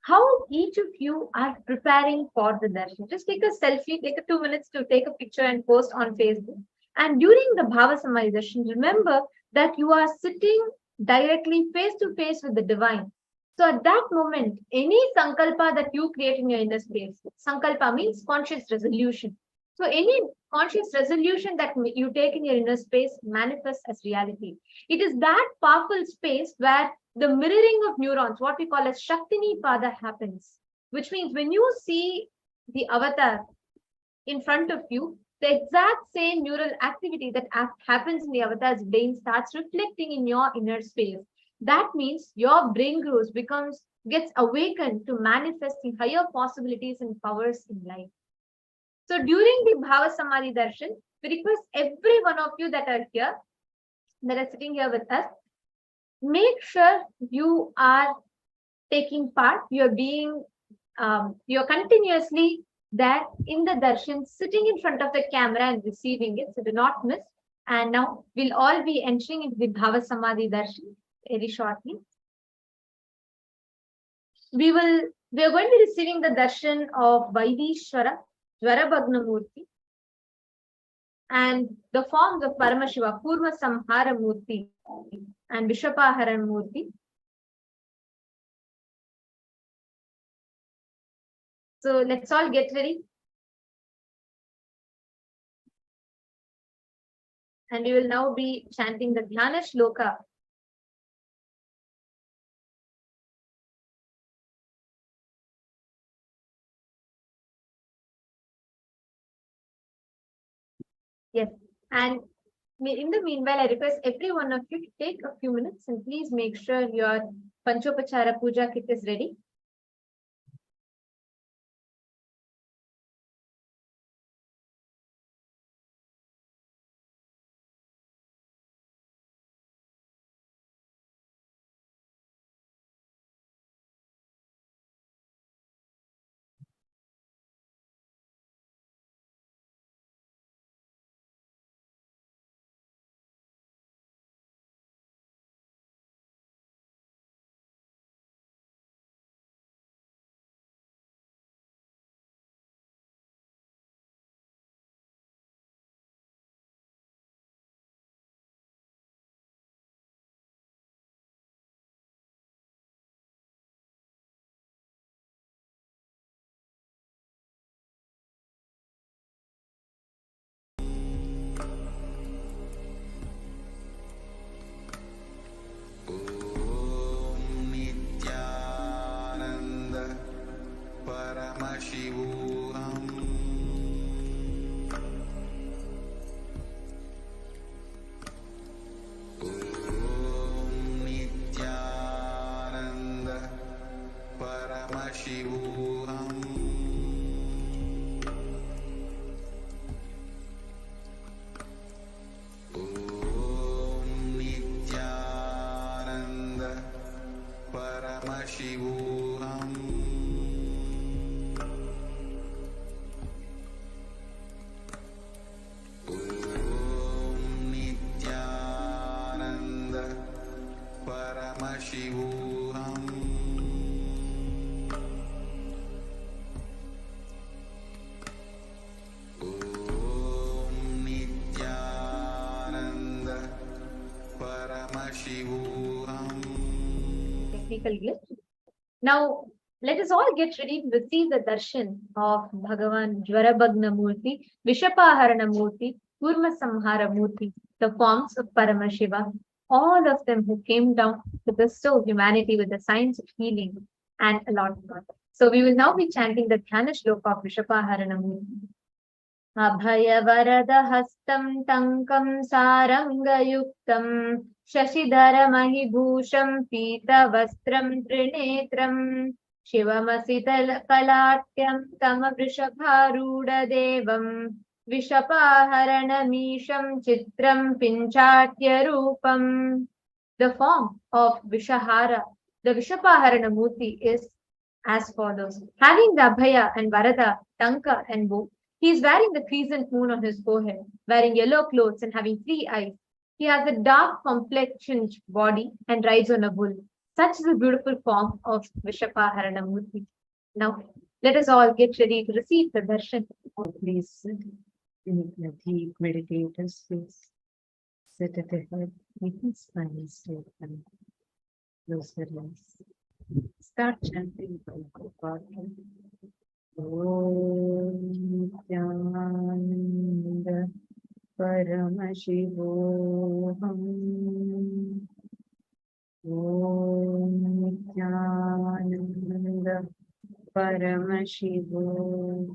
how each of you are preparing for the darshan. Just take a selfie, take 2 minutes to take a picture and post on Facebook. And during the Bhava Samadhi Darshan, remember that you are sitting directly face to face with the divine. So at that moment, any sankalpa that you create in your inner space, sankalpa means conscious resolution. So any conscious resolution that you take in your inner space manifests as reality. It is that powerful space where the mirroring of neurons, what we call as Shaktini Pada, happens. Which means when you see the avatar in front of you, the exact same neural activity that happens in the avatar's brain starts reflecting in your inner space. That means your brain grows, gets awakened to manifesting higher possibilities and powers in life. So during the Bhava Samadhi Darshan, we request every one of you that are here, that are sitting here with us, make sure you are taking part. You're continuously there in the darshan, sitting in front of the camera and receiving it. So do not miss. And now we'll all be entering into the Bhava Samadhi Darshan very shortly. We are going to be receiving the darshan of Vaidheeswara, Jwara Bhagnamurti, and the forms of Paramashiva, Purva Samhara Murti and Vishwapaharan Murti. So let's all get ready. And we will now be chanting the Dhyana Shloka. Yes. And in the meanwhile, I request every one of you to take a few minutes and please make sure your Panchopachara Puja kit is ready. Nithyananda Paramashivam Nithyananda Paramashivam Nithyananda Paramashivam Nithyananda Paramashivam Nithyananda Paramashivam technical glitch. Now, let us all get ready to receive the darshan of Bhagavan Jwarabhagna Murti, Vishapaharana Murti, Kurma Samhara Murti, the forms of Paramashiva, all of them who came down to bestow humanity with the science of healing and a lot more. So we will now be chanting the Dhyana Shloka of Vishapaharana Murti. Abhaya Varada Hastam Tankam Sarangayuktam Shashidhara Mahibhusham Pita Vastram Trinetram Shivamasital Kalatyam Tama Vrishabharuda Devam Vishapaharanamisham Chitram Pinchatya Rupam. The form of Vishahara, the Vishapaharana Murti, is as follows. Having the Abhaya and Varada, Tanka and bow, he is wearing the crescent moon on his forehead, wearing yellow clothes and having 3 eyes. He has a dark complexioned body and rides on a bull. Such is the beautiful form of Vishapaharana Murti. Now, let us all get ready to receive the darshan. Please sit in a deep meditative space. Sit at the head, making spine straight and close your eyes. Start chanting Bhava. Om Nithyananda Paramashivam. Om Nithyananda Paramashivam.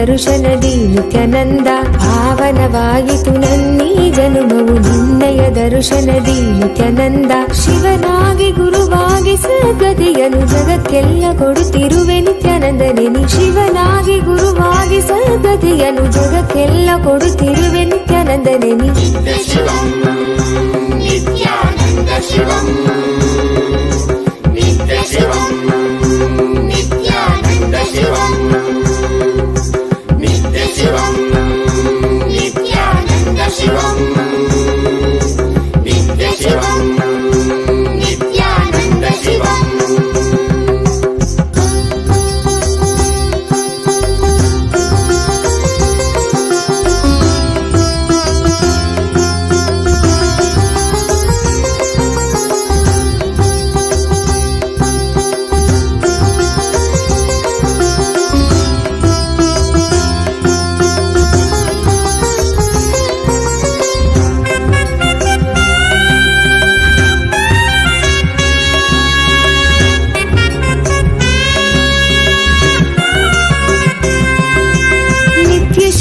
ದರ್ಶನದಿ Nithyananda ಪಾವನವಾಯಿತು ನನ್ನೀ ಜನುಮವು ನಿನ್ನಯ ದರ್ಶನದಿ ನಿತ್ಯಾನಂದ ಶಿವನಾಗಿ ಗುರುವಾಗಿ ಸದ್ಗತಿಯನು ಜಗಕ್ಕೆಲ್ಲ ಕೊಡುತ್ತಿರುವೆ ನಿತ್ಯಾನಂದನೆ ನೀ ಶಿವನಾಗಿ ಗುರುವಾಗಿ ಸದ್ಗತಿಯನು ಜಗಕ್ಕೆಲ್ಲ ಕೊಡುತ್ತಿರುವೆ ನಿತ್ಯಾನಂದನೆ ನೀ ಶಿವಂ ನಿತ್ಯಾನಂದ ಶಿವಂ ನಿತ್ಯ ಶಿವಂ ನಿತ್ಯಾನಂದ ಶಿವಂ Shivam, Nithyananda Shivam, Nithya Shivam, Nithyananda Shivam.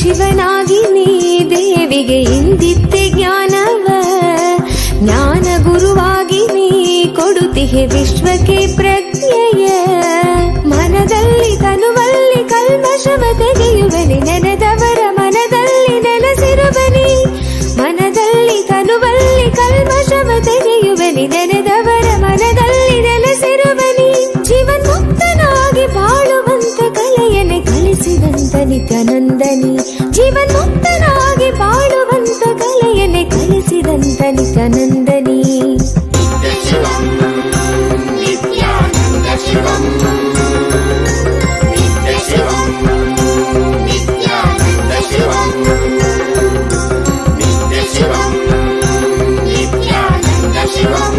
ಶಿವನಾಗಿ ನೀ ದೇವಿಗೆ ಇಂದಿತ್ತೆ ಜ್ಞಾನವ ಜ್ಞಾನ ಗುರುವಾಗಿ ನೀ ಕೊಡುತ್ತಿಹೆ ವಿಶ್ವಕ್ಕೆ ಪ್ರಜ್ಞೆಯ ಮನದಲ್ಲಿ ತನುವಲ್ಲಿ ಕಲ್ಮಶವ ತೆಗೆಯುವನಿ ನೆನೆದವರ ಮನದಲ್ಲಿ ನೆಲೆಸಿರುವನಿ ಮನದಲ್ಲಿ ತನುವಲ್ಲಿ ಕಲ್ಮಶವ ತೆಗೆಯುವನಿ ನೆನೆದವರ ಮನದಲ್ಲಿ ನೆಲೆಸಿರುವನಿ ಜೀವನ್ಮುಕ್ತನಾಗಿ ಬಾಳುವಂತ ಕಲೆಯನೆ ಕಲಿಸಿದಂತ ನಿತ್ಯಾನಂದನಿ ಜೀವನ್ಮುಕ್ತನಾಗಿ ಬಾಳುವಂತ ಕಲೆಯನೆ ಕಲಿಸಿದಂತ ನಿತ್ಯಾನಂದನಿ ಶಿವಂ ನಿತ್ಯಾನಂದ ಶಿವಂ ನಿತ್ಯ ಶಿವಂ ನಿತ್ಯಾನಂದ ಶಿವಂ ನಿತ್ಯ ಶಿವಂ ನಿತ್ಯಾನಂದ ಶಿವಂ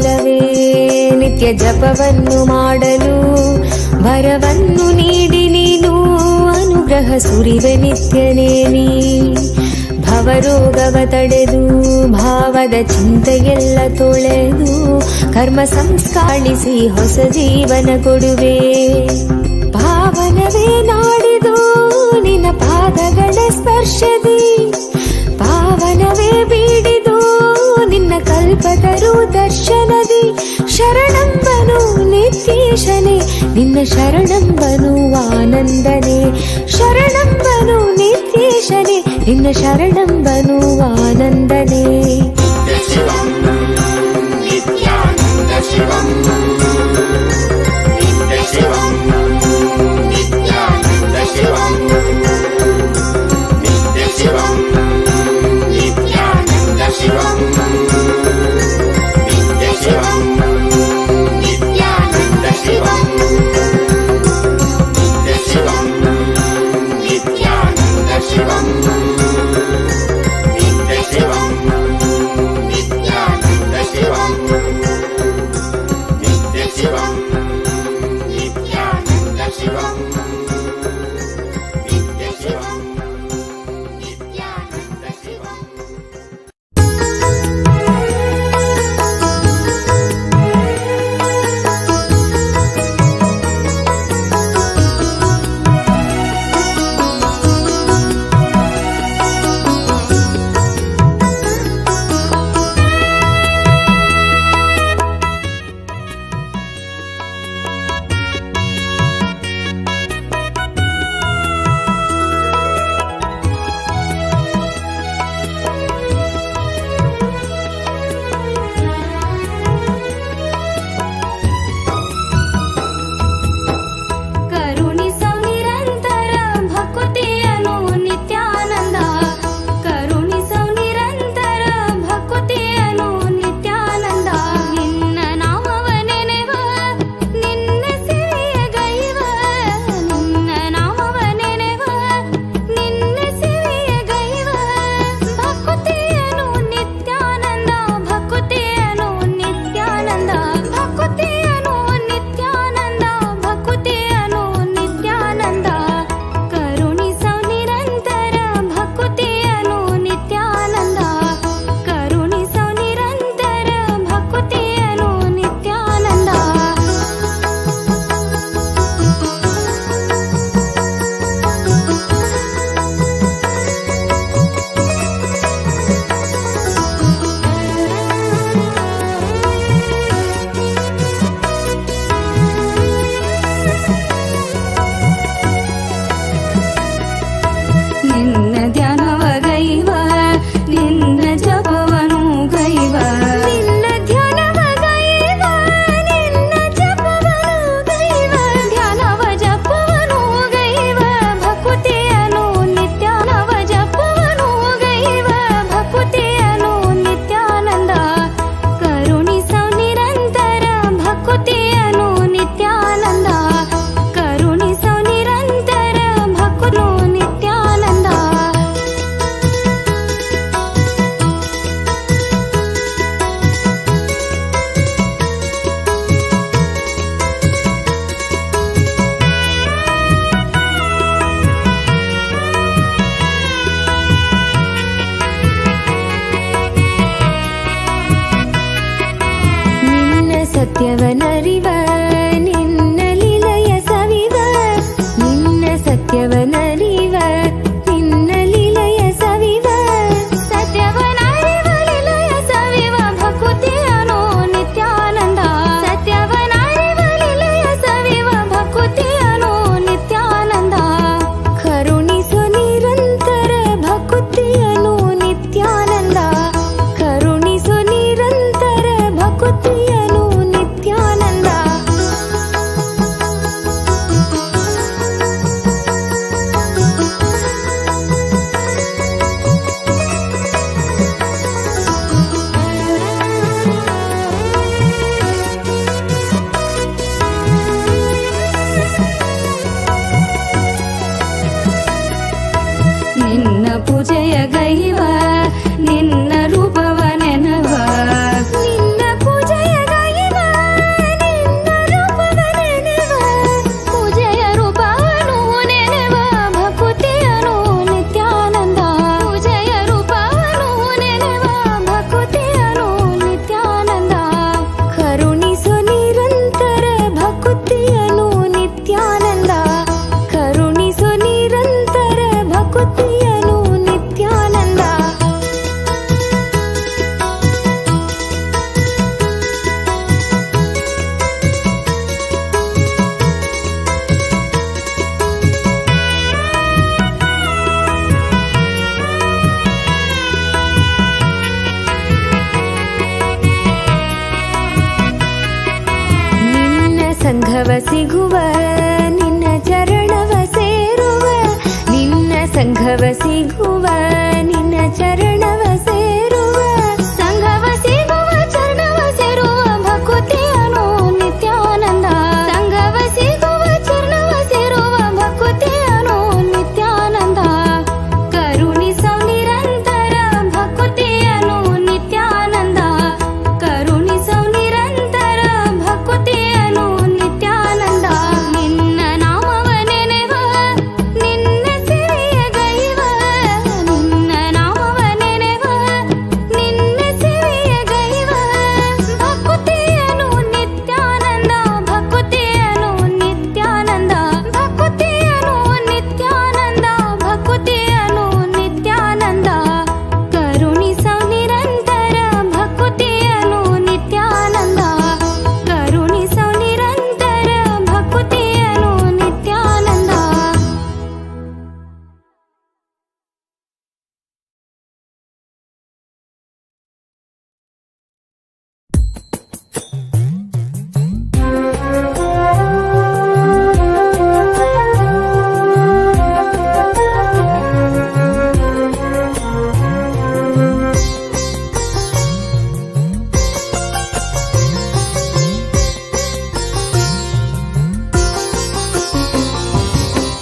ಕಾಲವೇ ನಿತ್ಯ ಜಪವನ್ನು ಮಾಡಲು ಭರವನ್ನು ನೀಡಿ ನೀನು ಅನುಗ್ರಹ ಸುರಿವೆ ನಿತ್ಯನೇ ನೀ. ಭವರೋಗವ ತಡೆದು ಭಾವದ ಚಿಂತೆಯೆಲ್ಲ ತೊಳೆದು ಕರ್ಮ ಸಂಸ್ಕಾಳಿಸಿ ಹೊಸ ಜೀವನ ಕೊಡುವೆ. ಪಾವನವೇ ನಾಡಿದು ನಿನ್ನ ಪಾದಗಳ ಸ್ಪರ್ಶದಿ, ಪಾವನವೇ ಬೀಡಿದು ನಿನ್ನ ಕಲ್ಪತರು ದರ್ಶನದಿ. ಶರಣಂಬನು ನಿತ್ಯೇಶನೇ ನಿನ್ನ ಶರಣಂಬನು ಆನಂದನೇ, ಶರಣಂಬನು ನಿತ್ಯೇಶನೇ ನಿನ್ನ ಶರಣಂಬನು ಆನಂದನೇ. ಶಿವಂ ನಿತ್ಯಾನಂದ ಶಿವಂ ನಿತ್ಯ ಶಿವಂ ನಿತ್ಯಾನಂದ ಶಿವಂ ನಿತ್ಯ ಶಿವಂ ನಿತ್ಯಾನಂದ ಶಿವಂ ನಿತ್ಯ ಶಿವಂ ನಿತ್ಯಾನಂದ ಶಿವಂ ನಿತ್ಯ ಶಿವಂ ನಿತ್ಯಾನಂದ ಶಿವಂ ನಿತ್ಯ ಶಿವಂ ನಿತ್ಯಾನಂದ ಶಿವಂ ನಿತ್ಯ ಶಿವಂ ನಿತ್ಯಾನಂದ ಶಿವಂ ನಿತ್ಯ ಶಿವಂ ನಿತ್ಯಾನಂದ ಶಿವಂ. ಸತ್ಯವನರಿವ ನಿನ್ನ ಲೀಲೆಯ ಸವಿವ, ನಿನ್ನ ಸತ್ಯವನರಿವ ನಿನ್ನ ಲೀಲೆಯ ಸವಿವ, ಸತ್ಯವನರಿವ ಲೀಲೆಯ ಸವಿವ ಭಕುತಿಯನು ನಿತ್ಯಾನಂದ, ಸತ್ಯವನರಿವ ಲೀಲೆಯ ಸವಿವ ಭಕುತಿಯನು ನಿತ್ಯಾನಂದ, ಕರುಣಿಸು ನಿರಂತರ ಭಕುತಿಯನು ನಿತ್ಯಾನಂದ, ಕರುಣಿಸು ನಿರಂತರ ಭಕುತಿಯನು ನಿತ್ಯಾನಂದ. ಸಂಘವ ಸಿಗುವ ನಿನ್ನ ಚರಣವ ಸೇರುವ ನಿನ್ನ ಸಂಘವ ಸಿಗುವ ನಿನ್ನ ಚರಣವ ಸೇರುವ ಸಂಘವ ಸಿಗುವ ಚರಣವ ಸೇರುವ ಭಕುತಿಯನು ನಿತ್ಯಾನಂದ ಸಂಘವ ಸಿಗುವ ಚರಣವ ಸೇರುವ ಭಕುತಿಯನು ನಿತ್ಯಾನಂದ ಕರುಣಿಸೋ ನಿರಂತರ ಭಕುತಿಯನು ನಿತ್ಯಾನಂದ ಕರುಣಿಸೋ ನಿರಂತರ ಭಕುತಿಯನು ನಿತ್ಯಾನಂದ ನಿನ್ನ ನಾಮವ ನೆನೆವ ನಿನ್ನ ಸಿರಿಯ ಗೈವ ನಿನ್ನ ನಾಮವ ನೆನೆವ ನಿನ್ನ ಸಿರಿಯ ಗೈವ ಭಕುತಿಯನು ನಿತ್ಯಾನಂದ ಭಕುತಿಯನು ನಿತ್ಯಾನಂದ ಭಕುತಿಯನು ನಿತ್ಯಾನಂದ ಭಕುತಿಯನು ನಿತ್ಯಾನಂದ ಕರುಣಿಸೋ ನಿರಂತರ ಭಕುತಿಯನು ನಿತ್ಯಾನಂದ ಕರುಣಿಸೋ ನಿರಂತರ ಭಕುತಿಯನು ನಿತ್ಯಾನಂದ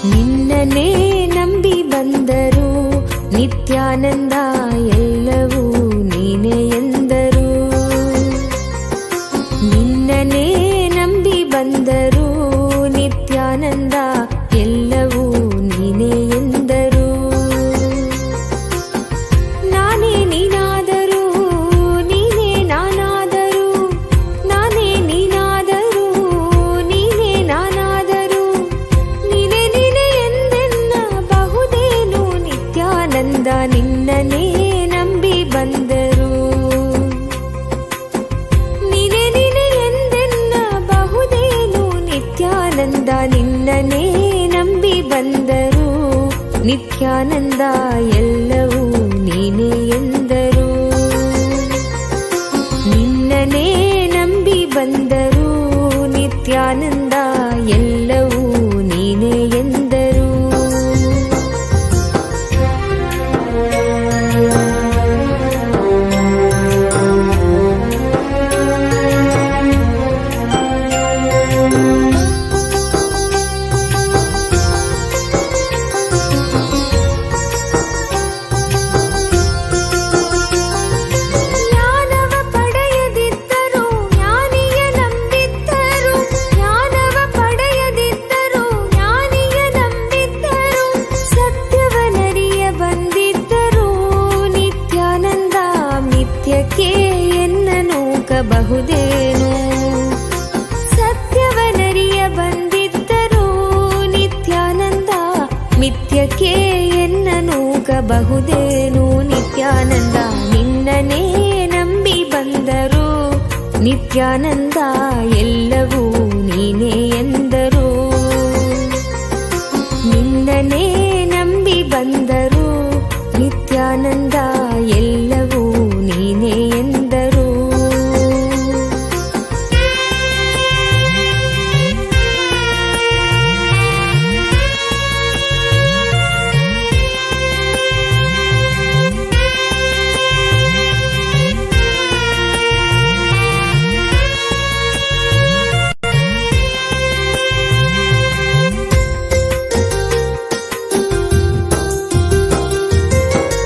ನಿನ್ನನೇ ನಂಬಿ ಬಂದರು ನಿತ್ಯಾನಂದ ಎಲ್ಲವೂ ನೀನೇ ಎಂದರು ನಿನ್ನನೇ ನಂಬಿ ಬಂದರು ನಿತ್ಯಾನಂದ ಎಲ್ಲವೂ ನೀನೇ ಎಂದರು ನಾನೇ ನೀನಾದರೂ ನೀನೇ ನಾನಾದರೂ ನಾನೇ ನೀನಾದರೂ ನೀನೇ ನಾನಾದರೂ ನೀನೇ ನೀನೇ ಎಂದೆನ್ನ ಬಹುದೇನು ನಿತ್ಯಾನಂದ ನಿನ್ನನೇ ನಂಬಿ ಬಂದರು ನೀನೇ ನೀನೇ ಎಂದೆನ್ನ ಬಹುದೇನು ನಿತ್ಯಾನಂದ ನಿನ್ನನೇ ನಂಬಿ ಬಂದರು ನಿತ್ಯಾನಂದ ಎಲ್ಲವೂ ನೀನೇ ಎಂದರು ನಿನ್ನನೇ ನಂಬಿ ಬಂದರು ನಿತ್ಯಾನಂದ ಎಲ್ಲವೂ ನೀನೇ ಎಂದರು ಜ್ಞಾನವ ಪಡೆಯದಿದ್ದರು ಜ್ಞಾನಿಯ ನಂಬಿದ್ದರು ಜ್ಞಾನವ ಪಡೆಯದಿದ್ದರು ಜ್ಞಾನಿಯ ನಂಬಿದ್ದರು ಸತ್ಯವನರಿಯ ಬಂದಿದ್ದರು ನಿತ್ಯಾನಂದ ಮಿಥ್ಯಕ್ಕೆ ಎನ್ನ ನೂಕಬಹುದೇನು ಸತ್ಯವನರಿಯ ಬಂದಿದ್ದರು ನಿತ್ಯಾನಂದ ಮಿಥ್ಯಕ್ಕೆ ಎನ್ನ ನೂಕಬಹುದೇನು ನಿತ್ಯಾನಂದ ನಿನ್ನನೇ ನಂಬಿ ಬಂದರು ನಿತ್ಯಾನಂದ ಎಲ್ಲವೂ ನೀನೇ ಎಂದರು ನಿನ್ನನೇ ನಂಬಿ ಬಂದರು ನಿತ್ಯಾನಂದ ಎಲ್ಲವೂ ನೀನೇ ಎಂದರು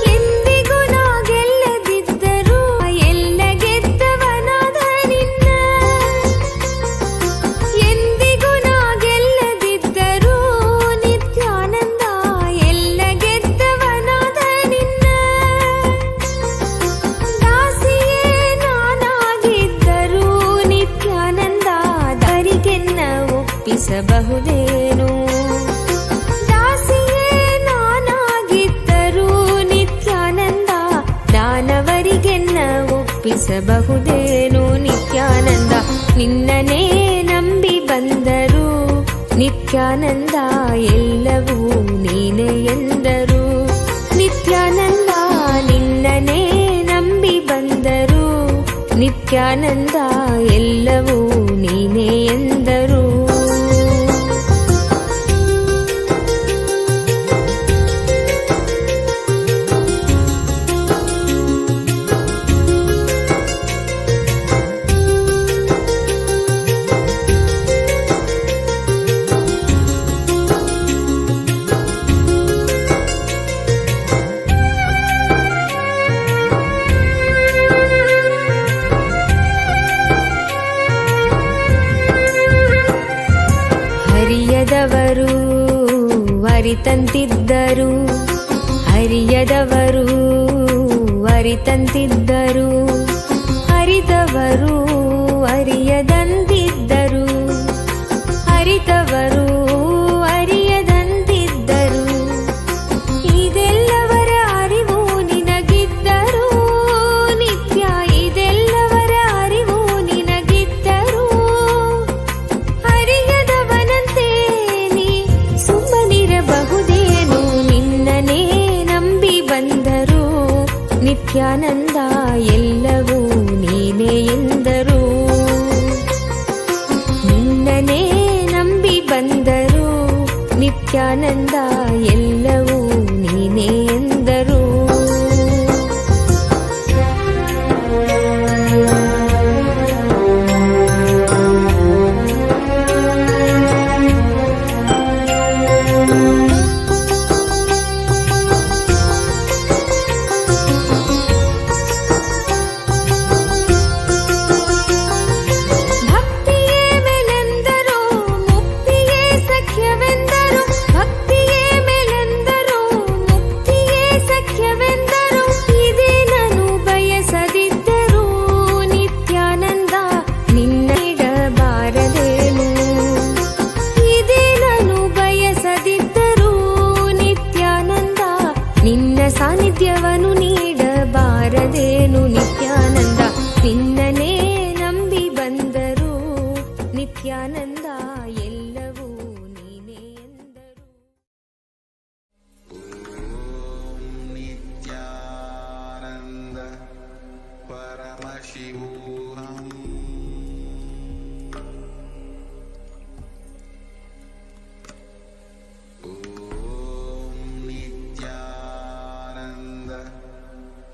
ಎಂದಿಗೂ ನಾ ಗೆಲ್ಲದಿದ್ದರೂ ಎಲ್ಲ ಗೆದ್ದವನಾದ ನಿನ್ನ ಎಂದಿಗೂ ನಾ ಗೆಲ್ಲದಿದ್ದರೂ ನಿತ್ಯಾನಂದ ಎಲ್ಲ ಗೆದ್ದವನಾದ ನಿನ್ನ ದಾಸಿಯೇ ನಾನಾಗಿದ್ದರೂ ನಿತ್ಯಾನಂದ ದಾರಿಗೆನ್ನ ಒಪ್ಪಿಸಬಹುದೇನು ದಾಸಿಯೇ ನಾನಾಗಿದ್ದರೂ ನಿತ್ಯಾನಂದ ದಾನವರಿಗೆನ್ನ ಒಪ್ಪಿಸಬಹುದೇನು ನಿತ್ಯಾನಂದ ನಿನ್ನನೇ ನಂಬಿ ಬಂದರು ನಿತ್ಯಾನಂದ ಎಲ್ಲವೂ ನೀನೇ ಎಂದರು ನಿತ್ಯಾನಂದ ನಿನ್ನನೇ ನಂಬಿ ಬಂದರು ನಿತ್ಯಾನಂದ ಎಲ್ಲವೂ ನೀನೇ ಎಂದರು ಅರಿತಂತಿದ್ದರು ಅರಿಯದವರು ಅರಿತಂತಿದ್ದರು ಅರಿತವರು ಅರಿಯದಂತಿದ್ದರು ಅರಿತವರು ಅರಿಯದಂತಿದ್ದರು ಇದೆಲ್ಲವರ ಅರಿವು ನಿನಗಿದ್ದರು ನಿತ್ಯ ಇದೆಲ್ಲವರ ಅರಿವು ನಿನಗಿದ್ದರು ಅರಿಯದವನಂತೆ ನೀ ಸುಮ್ಮನಿರಬಹುದೇನು ನಿನ್ನನೇ ನಂಬಿ ಬಂದರು ನಿತ್ಯಾನಂದ ಎಲ್ಲವೂ ನೀನೇ ಎಂದರು ನಿನ್ನನೇ ನಂಬಿ ಬಂದರು ನಿತ್ಯಾನಂದ ಎಲ್ಲವೂ ನೀನೇ ಎಂದರು ಭಕ್ತಿಯೇ ಮೇಲೆಂದರು ಮುಕ್ತಿಯೇ ಸಖ್ಯವೆಂದರು ಭಕ್ತಿಯೇ ಮೇಲೆಂದರು ಮುಕ್ತಿಯೇ ಸಖ್ಯವೆಂದರು ಇದೇ ನಾನು ಬಯಸದಿದ್ದರು ನಿತ್ಯಾನಂದ ನಿನ್ನಿಡಬಾರದೇನು ಇದೇ ನಾನು ಬಯಸದಿದ್ದರು ನಿತ್ಯಾನಂದ ನಿನ್ನ ಸಾನ್ನಿಧ್ಯವನ್ನು ನೀಡಬಾರದೇನು ನಿತ್ಯಾನಂದ ನಿನ್ನನೇ ನಂಬಿ ಬಂದರು ನಿತ್ಯಾನಂದ ಎಲ್ಲವೂ ನೀನೇ ಎಂದರು ನಿತ್ಯಾನಂದ ಪರಮಶಿವೋಹಂ ಓಂ ನಿತ್ಯಾನಂದ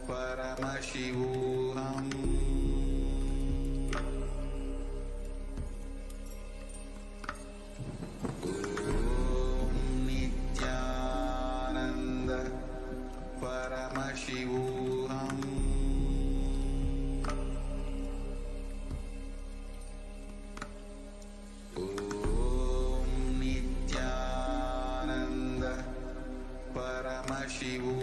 ಪರಮಶಿವೋಹಂ ಓಂ ನಿತ್ಯಾನಂದ ಪರಮಶಿವೋಹಂ ಓಂ ನಿತ್ಯಾನಂದ ಪರಮಶಿವೋಹಂ